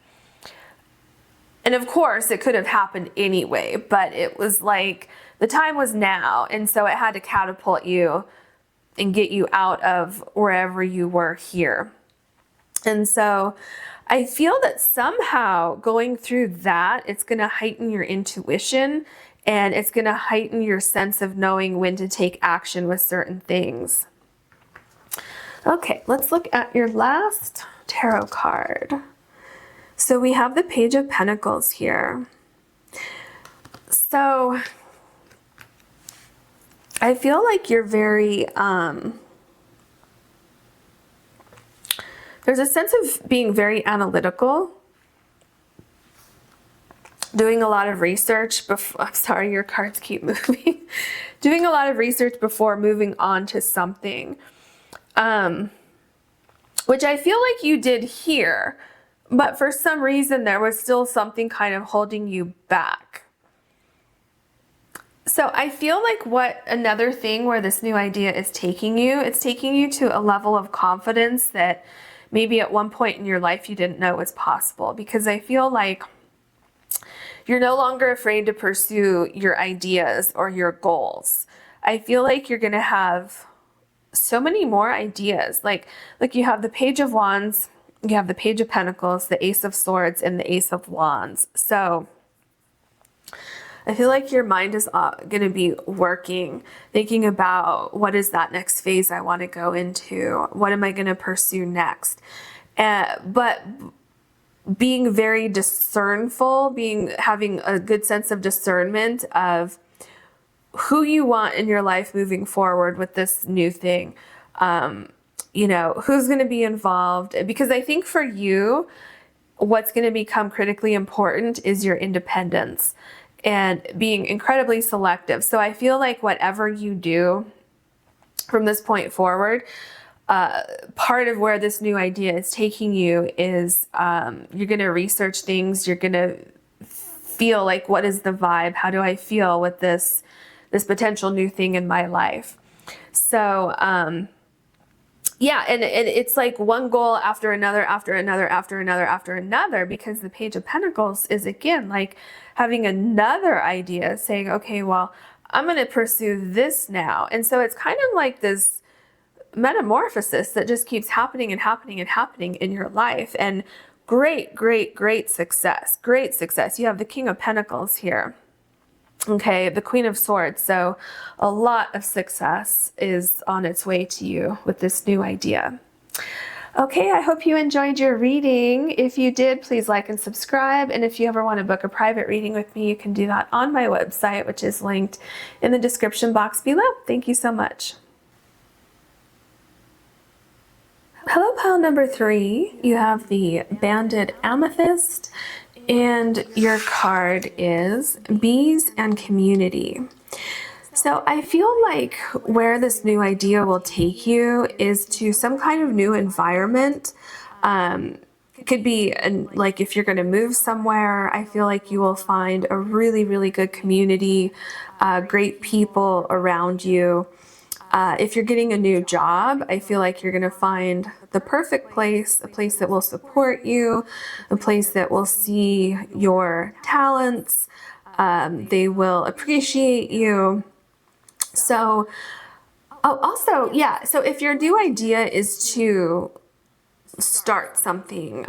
And of course, it could have happened anyway, but it was like the time was now. And so it had to catapult you and get you out of wherever you were here. And so I feel that somehow going through that, it's going to heighten your intuition and it's going to heighten your sense of knowing when to take action with certain things. Okay, let's look at your last tarot card. So we have the Page of Pentacles here. So I feel like you're very, there's a sense of being very analytical, doing a lot of research before, I'm sorry, your cards keep moving, doing a lot of research before moving on to something, which I feel like you did here, but for some reason there was still something kind of holding you back. So I feel like what another thing where this new idea is taking you, it's taking you to a level of confidence that maybe at one point in your life you didn't know was possible, because I feel like you're no longer afraid to pursue your ideas or your goals. I feel like you're going to have so many more ideas. Like you have the Page of Wands, you have the Page of Pentacles, the Ace of Swords, and the Ace of Wands. So I feel like your mind is going to be working, thinking about what is that next phase I want to go into? What am I going to pursue next? But being very discernful, having a good sense of discernment of who you want in your life moving forward with this new thing. You know, who's going to be involved? Because I think for you, what's going to become critically important is your independence and being incredibly selective. So I feel like whatever you do from this point forward, part of where this new idea is taking you is you're going to research things. You're going to feel like, what is the vibe? How do I feel with this potential new thing in my life? So yeah, and it's like one goal after another, after another, after another, after another, because the Page of Pentacles is, again, like having another idea saying, okay, well, I'm going to pursue this now. And so it's kind of like this metamorphosis that just keeps happening and happening and happening in your life. And great, great, great success. Great success. You have the King of Pentacles here. Okay, the Queen of Swords. So a lot of success is on its way to you with this new idea. Okay, I hope you enjoyed your reading. If you did, please like and subscribe. And if you ever want to book a private reading with me, you can do that on my website, which is linked in the description box below. Thank you so much. Hello, pile number 3. You have the Banded Amethyst, and your card is Bees and Community. So I feel like where this new idea will take you is to some kind of new environment. It could be like if you're going to move somewhere, I feel like you will find a really, really good community, great people around you. If you're getting a new job, I feel like you're going to find the perfect place, a place that will support you, a place that will see your talents. They will appreciate you. So, also, yeah, so if your new idea is to start something,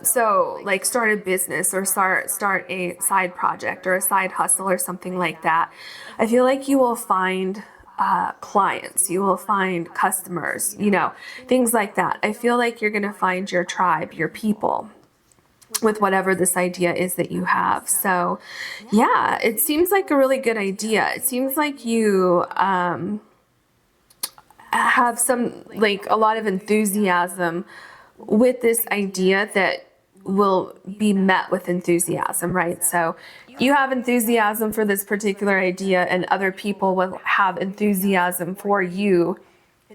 so like start a business or start a side project or a side hustle or something like that, I feel like you will find clients, you will find customers, you know, things like that. I feel like you're going to find your tribe, your people, with whatever this idea is that you have. So yeah, it seems like a really good idea. It seems like you have some, like, a lot of enthusiasm with this idea that will be met with enthusiasm, right? So you have enthusiasm for this particular idea, and other people will have enthusiasm for you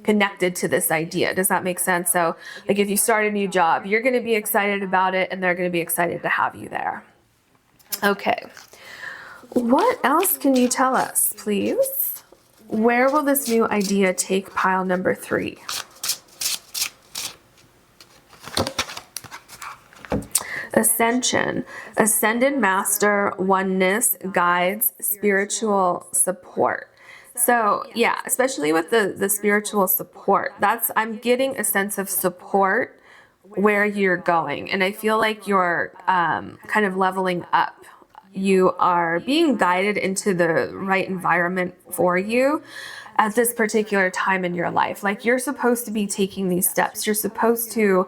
connected to this idea. Does that make sense? So like if you start a new job, you're going to be excited about it, and they're going to be excited to have you there. Okay. What else can you tell us, please? Where will this new idea take pile number 3? Ascension, Ascended Master, Oneness, Guides, Spiritual Support. So yeah, especially with the spiritual support, I'm getting a sense of support where you're going. And I feel like you're kind of leveling up. You are being guided into the right environment for you at this particular time in your life. Like you're supposed to be taking these steps. You're supposed to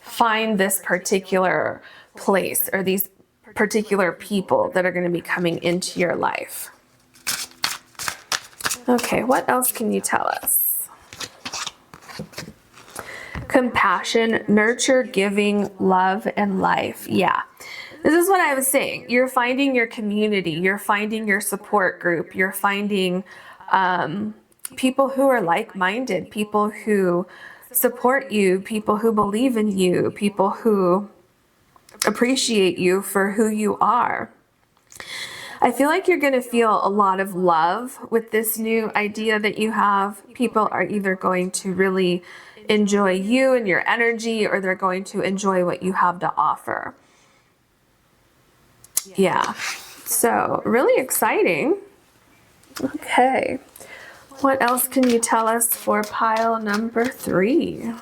find this particular place or these particular people that are going to be coming into your life. Okay, what else can you tell us? Compassion, nurture, giving, love, and life. Yeah, this is what I was saying. You're finding your community. You're finding your support group. You're finding people who are like-minded, people who support you, people who believe in you, people who appreciate you for who you are. I feel like you're going to feel a lot of love with this new idea that you have. People are either going to really enjoy you and your energy, or they're going to enjoy what you have to offer. Yeah, so really exciting. Okay, what else can you tell us for pile number 3?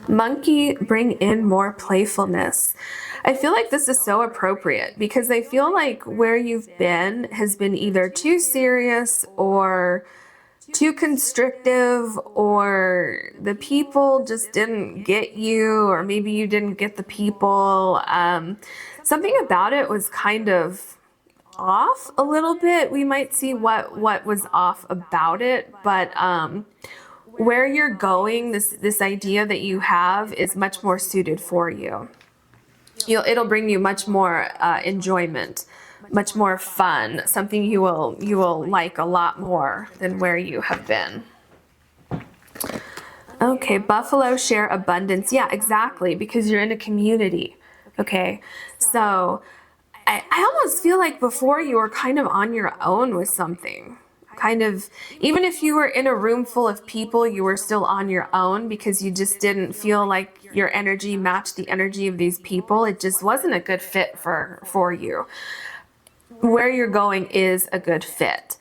Monkey, bring in more playfulness. I feel like this is so appropriate because I feel like where you've been has been either too serious or too constrictive, or the people just didn't get you, or maybe you didn't get the people. Something about it was kind of off a little bit. We might see what was off about it, but where you're going, this idea that you have is much more suited for you. It'll bring you much more enjoyment, much more fun, something you will like a lot more than where you have been. Okay, buffalo share abundance. Yeah, exactly, because you're in a community. Okay, so I almost feel like before you were kind of on your own with something. Kind of, even if you were in a room full of people, you were still on your own because you just didn't feel like your energy matched the energy of these people. It just wasn't a good fit for you. Where you're going is a good fit.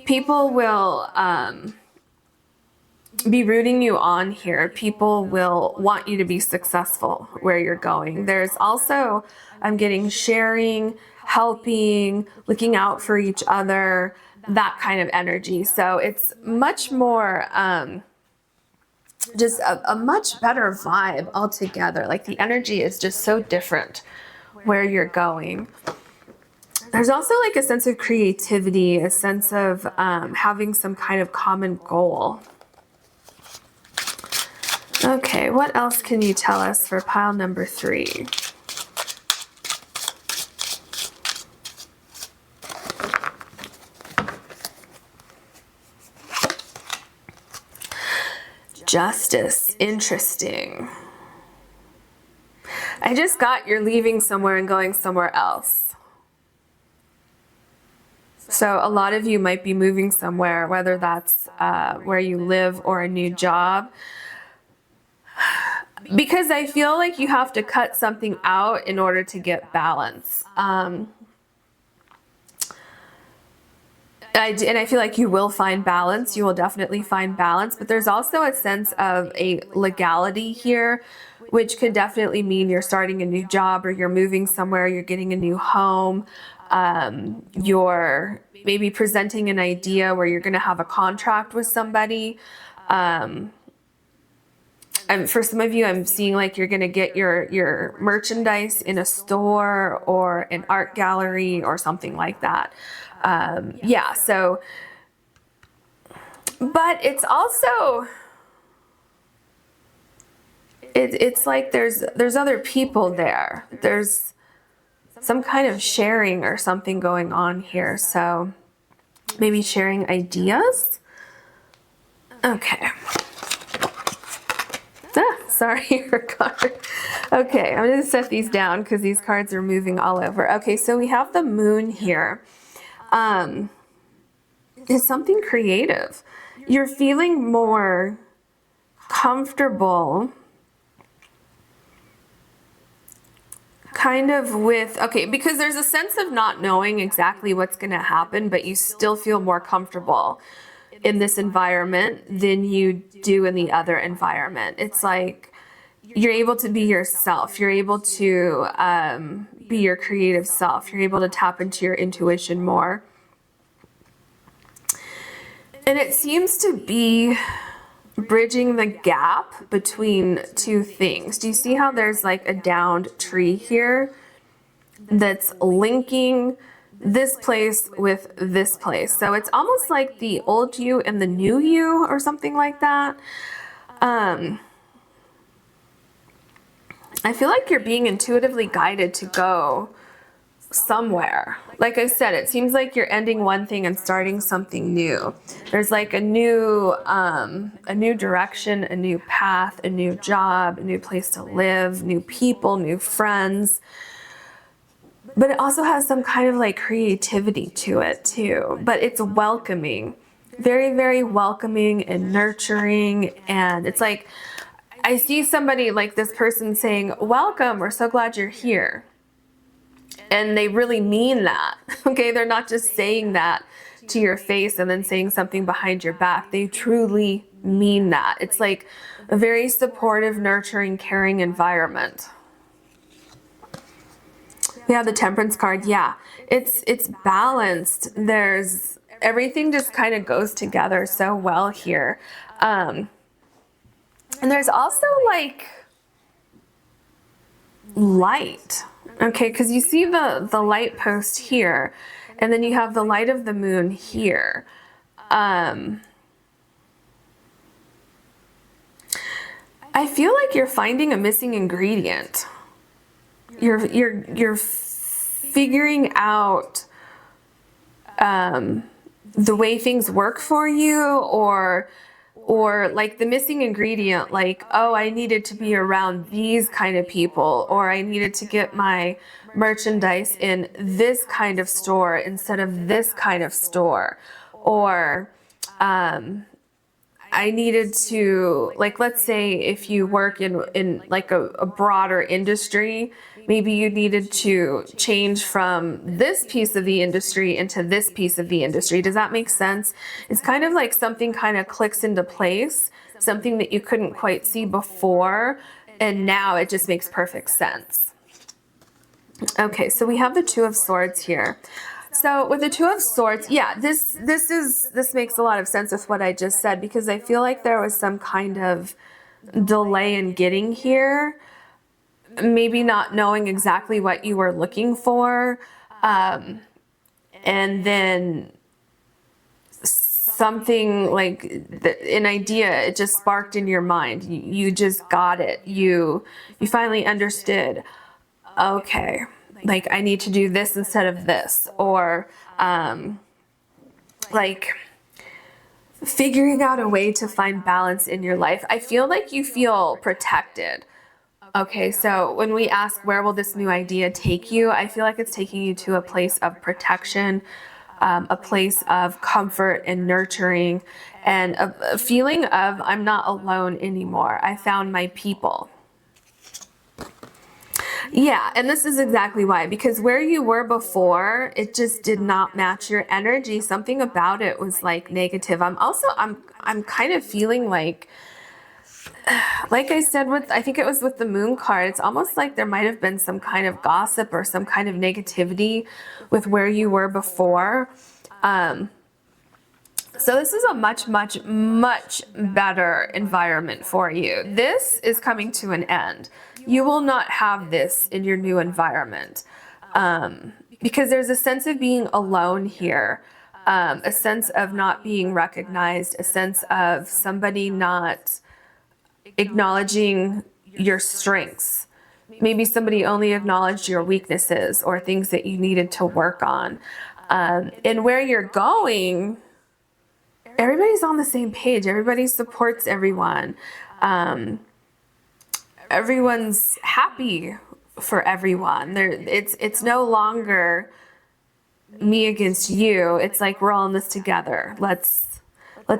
People will be rooting you on here. People will want you to be successful where you're going. There's also, I'm getting sharing, helping, looking out for each other, that kind of energy. So it's much more, just a much better vibe altogether. Like the energy is just so different where you're going. There's also like a sense of creativity, a sense of having some kind of common goal. Okay, what else can you tell us for pile number 3? Justice, interesting. I just got you're leaving somewhere and going somewhere else. So a lot of you might be moving somewhere, whether that's where you live or a new job. Because I feel like you have to cut something out in order to get balance. And I feel like you will find balance. You will definitely find balance. But there's also a sense of a legality here, which could definitely mean you're starting a new job, or you're moving somewhere, you're getting a new home. You're maybe presenting an idea where you're going to have a contract with somebody. And for some of you, I'm seeing like you're going to get your merchandise in a store or an art gallery or something like that. Yeah, so, but it's also, it's like there's other people there. There's some kind of sharing or something going on here. So maybe sharing ideas. Okay. Sorry for card. Okay, I'm going to set these down because these cards are moving all over. Okay, so we have the moon here. It's something creative. You're feeling more comfortable kind of with, okay, because there's a sense of not knowing exactly what's going to happen, but you still feel more comfortable in this environment than you do in the other environment. It's like you're able to be yourself. You're able to be your creative self. You're able to tap into your intuition more. And it seems to be bridging the gap between two things. Do you see how there's like a downed tree here that's linking this place with this place? So it's almost like the old you and the new you or something like that. I feel like you're being intuitively guided to go somewhere. Like I said, it seems like you're ending one thing and starting something new. There's like a new direction, a new path, a new job, a new place to live, new people, new friends. But it also has some kind of like creativity to it too. But it's welcoming, very, very welcoming and nurturing. And it's like, I see somebody like this person saying, welcome, we're so glad you're here. And they really mean that, okay? They're not just saying that to your face and then saying something behind your back. They truly mean that. It's like a very supportive, nurturing, caring environment. We have the Temperance card. Yeah, it's balanced. There's everything just kind of goes together so well here. And there's also like light, okay, because you see the light post here, and then you have the light of the moon here. I feel like you're finding a missing ingredient. You're figuring out the way things work for you, or like the missing ingredient, like, oh, I needed to be around these kind of people, or I needed to get my merchandise in this kind of store instead of this kind of store, or I needed to, like, let's say if you work in like a broader industry, maybe you needed to change from this piece of the industry into this piece of the industry. Does that make sense? It's kind of like something kind of clicks into place, something that you couldn't quite see before, and now it just makes perfect sense. Okay, so we have the Two of Swords here. So with the Two of Swords, yeah, this makes a lot of sense with what I just said, because I feel like there was some kind of delay in getting here, maybe not knowing exactly what you were looking for, and then something like an idea, it just sparked in your mind. You just got it. You finally understood, okay, like I need to do this instead of this, or like figuring out a way to find balance in your life. I feel like you feel protected. Okay, so when we ask where will this new idea take you, I feel like it's taking you to a place of protection, a place of comfort and nurturing, and a feeling of I'm not alone anymore. I found my people. Yeah, and this is exactly why, because where you were before, it just did not match your energy. Something about it was like negative. I'm kind of feeling like I said, I think it was with the moon card, it's almost like there might have been some kind of gossip or some kind of negativity with where you were before. So this is a much, much, much better environment for you. This is coming to an end. You will not have this in your new environment, because there's a sense of being alone here, a sense of not being recognized, a sense of somebody not acknowledging your strengths. Maybe somebody only acknowledged your weaknesses or things that you needed to work on. And where you're going, everybody's on the same page. Everybody supports everyone. Everyone's happy for everyone. It's no longer me against you. It's like we're all in this together. Let's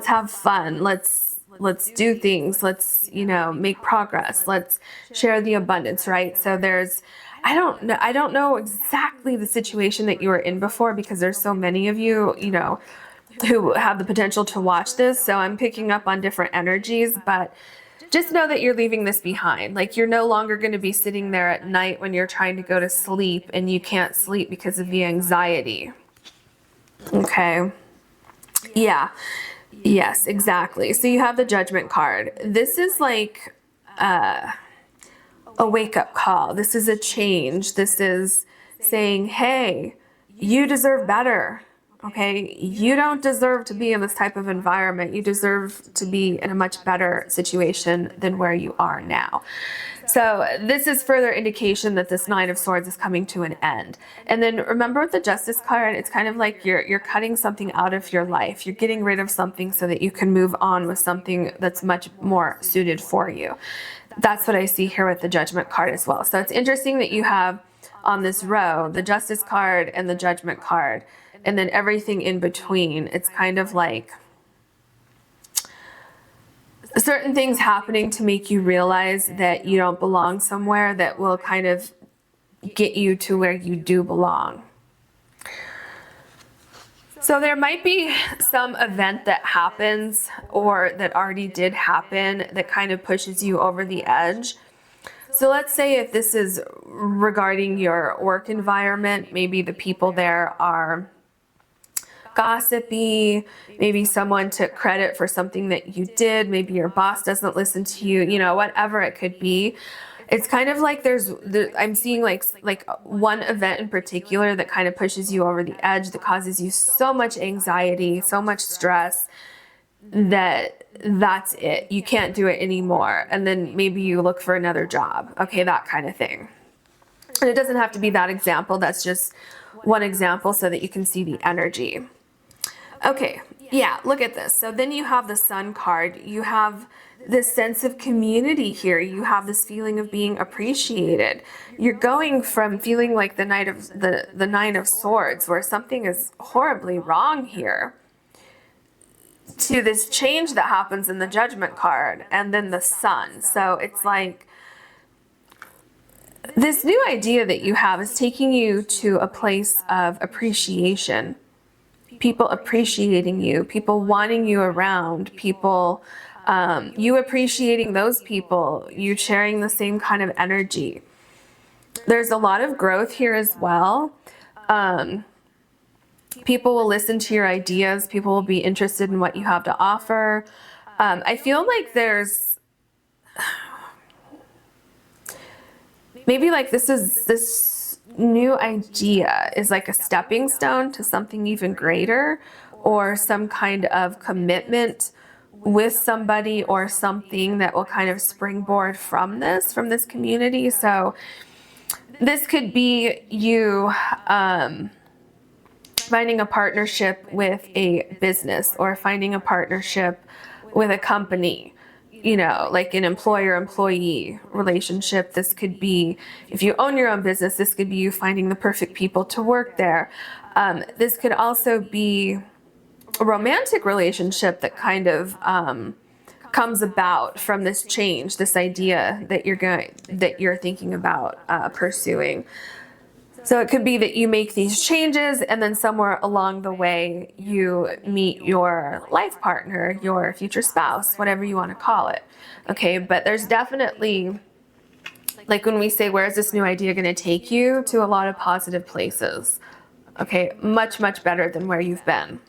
have fun. Let's do things. Let's, make progress. Let's share the abundance, right? So I don't know exactly the situation that you were in before, because there's so many of you, who have the potential to watch this. So I'm picking up on different energies, but just know that you're leaving this behind. Like, you're no longer going to be sitting there at night when you're trying to go to sleep and you can't sleep because of the anxiety. Okay. Yeah. Yes, exactly. So you have the Judgment card. This is like a wake-up call. This is a change. This is saying, hey, you deserve better. Okay, you don't deserve to be in this type of environment. You deserve to be in a much better situation than where you are now. So this is further indication that this Nine of Swords is coming to an end. And then remember with the Justice card, it's kind of like you're cutting something out of your life. You're getting rid of something so that you can move on with something that's much more suited for you. That's what I see here with the Judgment card as well. So it's interesting that you have on this row the Justice card and the Judgment card, and then everything in between. It's kind of like certain things happening to make you realize that you don't belong somewhere, that will kind of get you to where you do belong. So there might be some event that happens or that already did happen that kind of pushes you over the edge. So let's say if this is regarding your work environment, maybe the people there are gossipy. Maybe someone took credit for something that you did. Maybe your boss doesn't listen to you, you know, whatever it could be. It's kind of like I'm seeing like one event in particular that kind of pushes you over the edge, that causes you so much anxiety, so much stress, that's it. You can't do it anymore. And then maybe you look for another job. Okay, that kind of thing. And it doesn't have to be that example. That's just one example so that you can see the energy. Okay, yeah, look at this. So then you have the Sun card. You have this sense of community here. You have this feeling of being appreciated. You're going from feeling like the Nine of Swords, where something is horribly wrong here, to this change that happens in the Judgment card, and then the Sun. So it's like this new idea that you have is taking you to a place of appreciation. People appreciating you, people wanting you around, people, you appreciating those people, you sharing the same kind of energy. There's a lot of growth here as well. People will listen to your ideas. People will be interested in what you have to offer. I feel like there's maybe like this new idea is like a stepping stone to something even greater, or some kind of commitment with somebody or something that will kind of springboard from this community. So this could be you finding a partnership with a business, or finding a partnership with a company, you know, like an employer-employee relationship. This could be, if you own your own business, this could be you finding the perfect people to work there. This could also be a romantic relationship that kind of comes about from this change, this idea that you're thinking about pursuing. So it could be that you make these changes, and then somewhere along the way you meet your life partner, your future spouse, whatever you want to call it. Okay, but there's definitely, like when we say, where is this new idea going to take you? To a lot of positive places. Okay, much, much better than where you've been.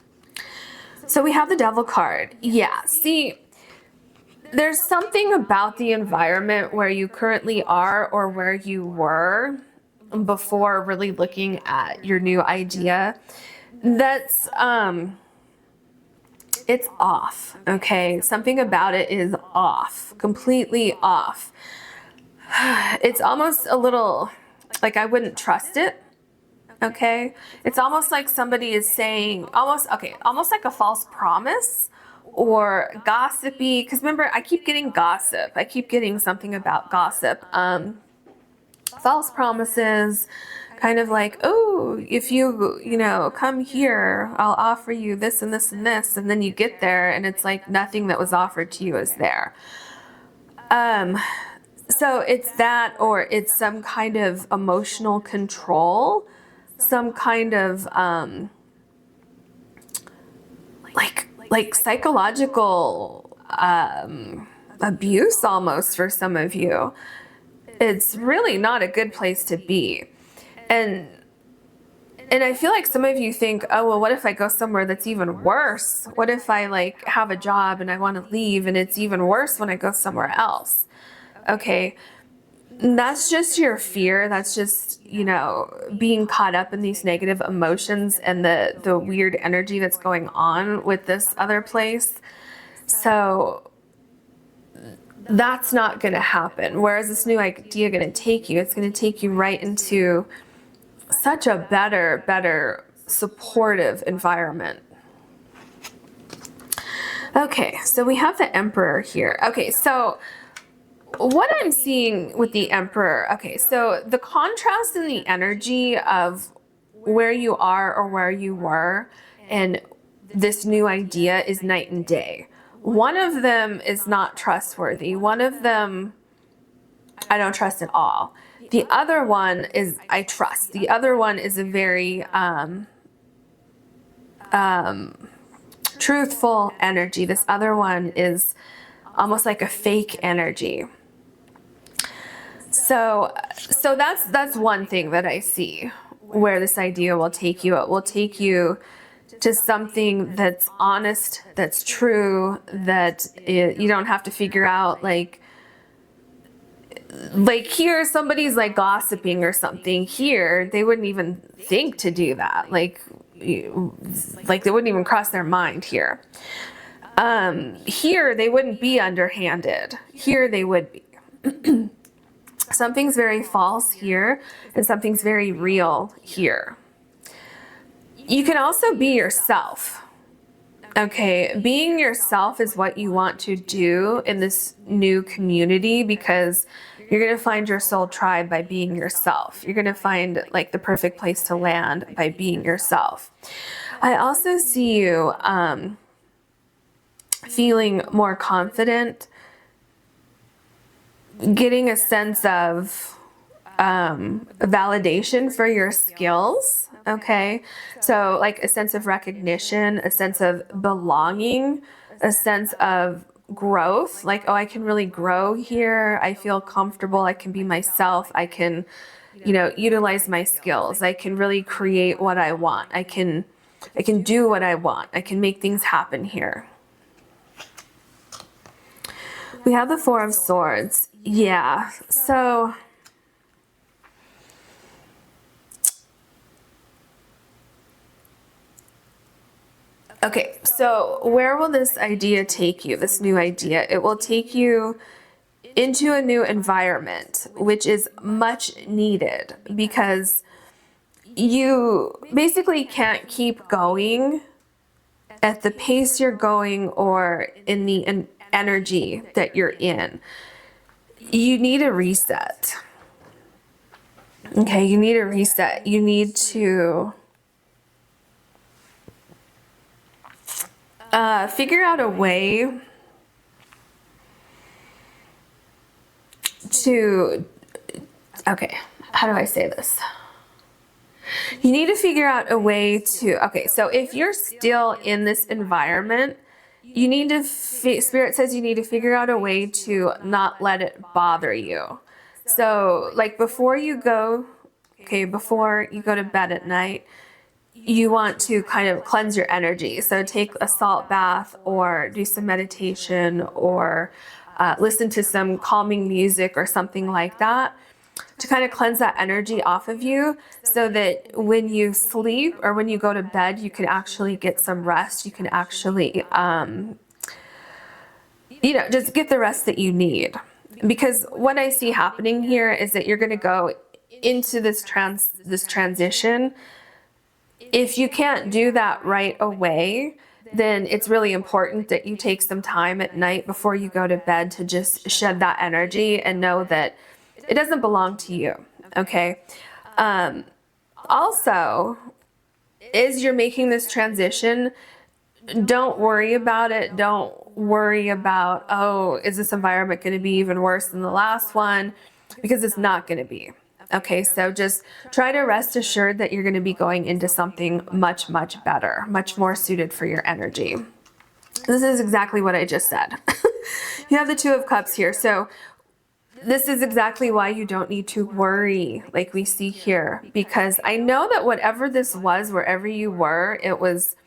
So we have the Devil card. Yeah, see, there's something about the environment where you currently are, or where you were before really looking at your new idea, that's it's off. Okay, something about it is off, completely off. It's almost a little like I wouldn't trust it. Okay, it's almost like somebody is saying, almost like a false promise or gossipy, because remember, I keep getting gossip. I keep getting something about gossip. False promises, kind of like, oh, if you come here, I'll offer you this and this and this, and then you get there and it's like nothing that was offered to you is there. So it's that, or it's some kind of emotional control, some kind of like psychological abuse almost for some of you. It's really not a good place to be. And I feel like some of you think, oh, well, what if I go somewhere that's even worse? What if I like have a job and I want to leave and it's even worse when I go somewhere else? Okay, that's just your fear. That's just, being caught up in these negative emotions and the weird energy that's going on with this other place. So that's not going to happen. Whereas this new idea going to take you, it's going to take you right into such a better supportive environment. Okay, so we have the Emperor here. Okay, so what I'm seeing with the Emperor, okay, so the contrast in the energy of where you are or where you were and this new idea is night and day. One of them is not trustworthy. One of them I don't trust at all. The other one is I trust. The other one is a very truthful energy. This other one is almost like a fake energy. So that's one thing that I see where this idea will take you. It will take you to something that's honest, that's true, that you don't have to figure out like here somebody's like gossiping or something. Here they wouldn't even think to do that. Like they wouldn't even cross their mind here. Here they wouldn't be underhanded. Here they would be. Something's very false here, and something's very real here. You can also be yourself. Okay, being yourself is what you want to do in this new community, because you're going to find your soul tribe by being yourself. You're going to find like the perfect place to land by being yourself. I also see you feeling more confident, getting a sense of validation for your skills. Okay, so like a sense of recognition, a sense of belonging, a sense of growth, like, oh, I can really grow here. I feel comfortable. I can be myself. I can, utilize my skills. I can really create what I want. I can do what I want. I can make things happen here. We have the Four of Swords. Yeah, so okay, so where will this idea take you, this new idea? It will take you into a new environment, which is much needed, because you basically can't keep going at the pace you're going or in the energy that you're in. You need a reset. Okay, you need a reset. You need to figure out a way to, okay, how do I say this? You need to figure out a way to, okay, so if you're still in this environment, you need to, Spirit says you need to figure out a way to not let it bother you. So like before you go to bed at night, you want to kind of cleanse your energy. So take a salt bath or do some meditation or listen to some calming music or something like that to kind of cleanse that energy off of you, so that when you sleep or when you go to bed, you can actually get some rest. You can actually, just get the rest that you need. Because what I see happening here is that you're going to go into this transition. If you can't do that right away, then it's really important that you take some time at night before you go to bed to just shed that energy and know that it doesn't belong to you. Okay. Also, as you're making this transition, don't worry about it. Don't worry about, oh, is this environment going to be even worse than the last one? Because it's not going to be. Okay, so just try to rest assured that you're going to be going into something much, much better, much more suited for your energy. This is exactly what I just said. You have the Two of Cups here. So this is exactly why you don't need to worry like we see here, because I know that whatever this was, wherever you were, it was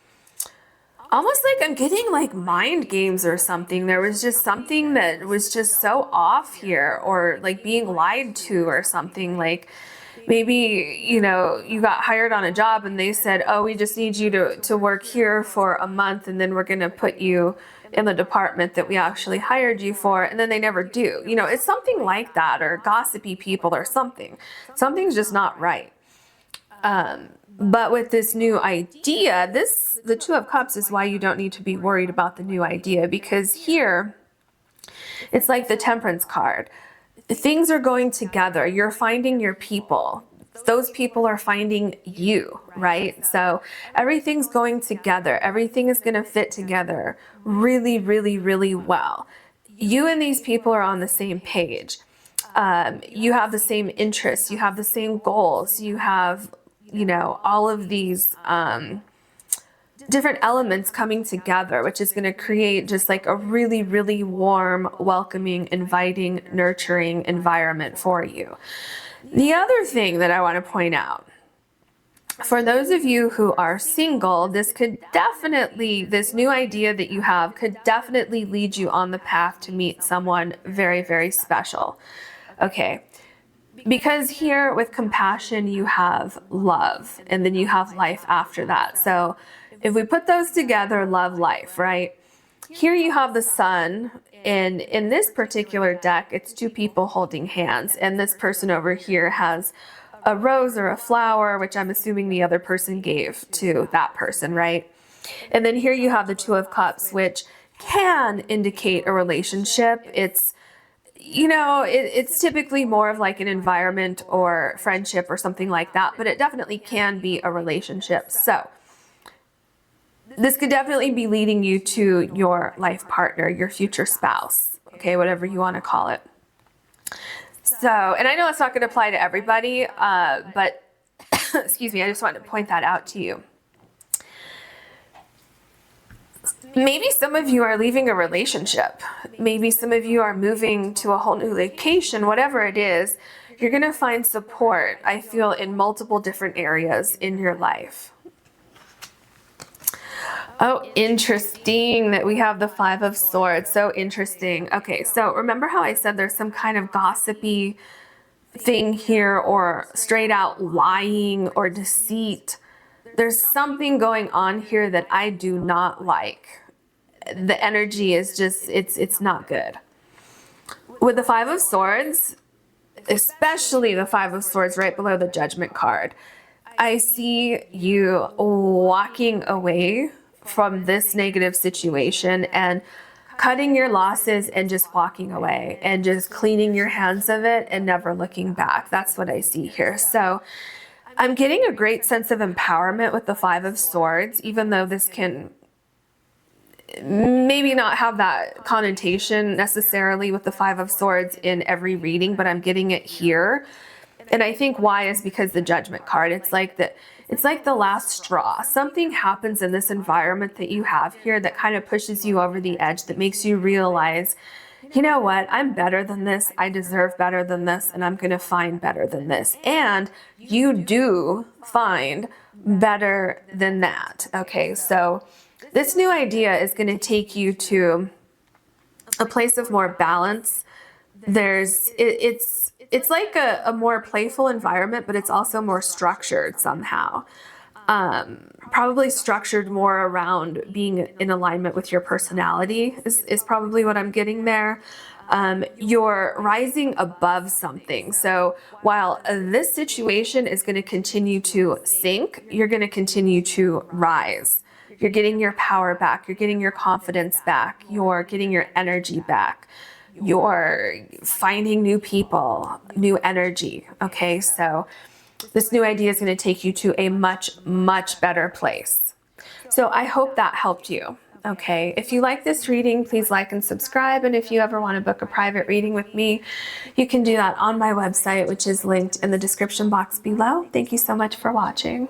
almost like I'm getting like mind games or something. There was just something that was just so off here, or like being lied to or something. Like maybe, you got hired on a job and they said, oh, we just need you to work here for a month, and then we're going to put you in the department that we actually hired you for, and then they never do. It's something like that, or gossipy people or something. Something's just not right. But with this new idea, the Two of Cups is why you don't need to be worried about the new idea, because here it's like the Temperance card. Things are going together. You're finding your people. Those people are finding you, right? So everything's going together. Everything is going to fit together really, really, really well. You and these people are on the same page. You have the same interests. You have the same goals. You have, all of these different elements coming together, which is going to create just like a really, really warm, welcoming, inviting, nurturing environment for you. The other thing that I want to point out For those of you who are single, this new idea that you have could definitely lead you on the path to meet someone very, very special. Okay. Because here with compassion, you have love, and then you have life after that. So if we put those together, love, life, right? Here you have the sun, and in this particular deck, it's two people holding hands, and this person over here has a rose or a flower, which I'm assuming the other person gave to that person, right? And then here you have the Two of Cups, which can indicate a relationship. It's, you know, it's typically more of like an environment or friendship or something like that, but it definitely can be a relationship. So this could definitely be leading you to your life partner, your future spouse, okay, whatever you want to call it. So, and I know it's not going to apply to everybody, but excuse me, I just wanted to point that out to you. Maybe some of you are leaving a relationship. Maybe some of you are moving to a whole new location, whatever it is, you're going to find support, I feel, in multiple different areas in your life. Oh, interesting that we have the Five of Swords. So interesting. Okay, so remember how I said there's some kind of gossipy thing here, or straight out lying or deceit? There's something going on here that I do not like. The energy is just, it's not good. With the Five of Swords, especially the Five of Swords right below the Judgment card, I see you walking away from this negative situation and cutting your losses and just walking away and just cleaning your hands of it and never looking back. That's what I see here. So I'm getting a great sense of empowerment with the Five of Swords, even though this can maybe not have that connotation necessarily with the Five of Swords in every reading, but I'm getting it here. And I think why is because the Judgment card, it's like the last straw. Something happens in this environment that you have here that kind of pushes you over the edge, that makes you realize, you know what, I'm better than this, I deserve better than this, and I'm going to find better than this. And you do find better than that. Okay, so this new idea is going to take you to a place of more balance. It's like a more playful environment, but it's also more structured somehow. Probably structured more around being in alignment with your personality is probably what I'm getting there. You're rising above something. So while this situation is going to continue to sink, you're going to continue to rise. You're getting your power back. You're getting your confidence back. You're getting your energy back. You're finding new people, new energy. Okay, so this new idea is going to take you to a much, much better place. So I hope that helped you. Okay, if you like this reading, please like and subscribe. And if you ever want to book a private reading with me, you can do that on my website, which is linked in the description box below. Thank you so much for watching.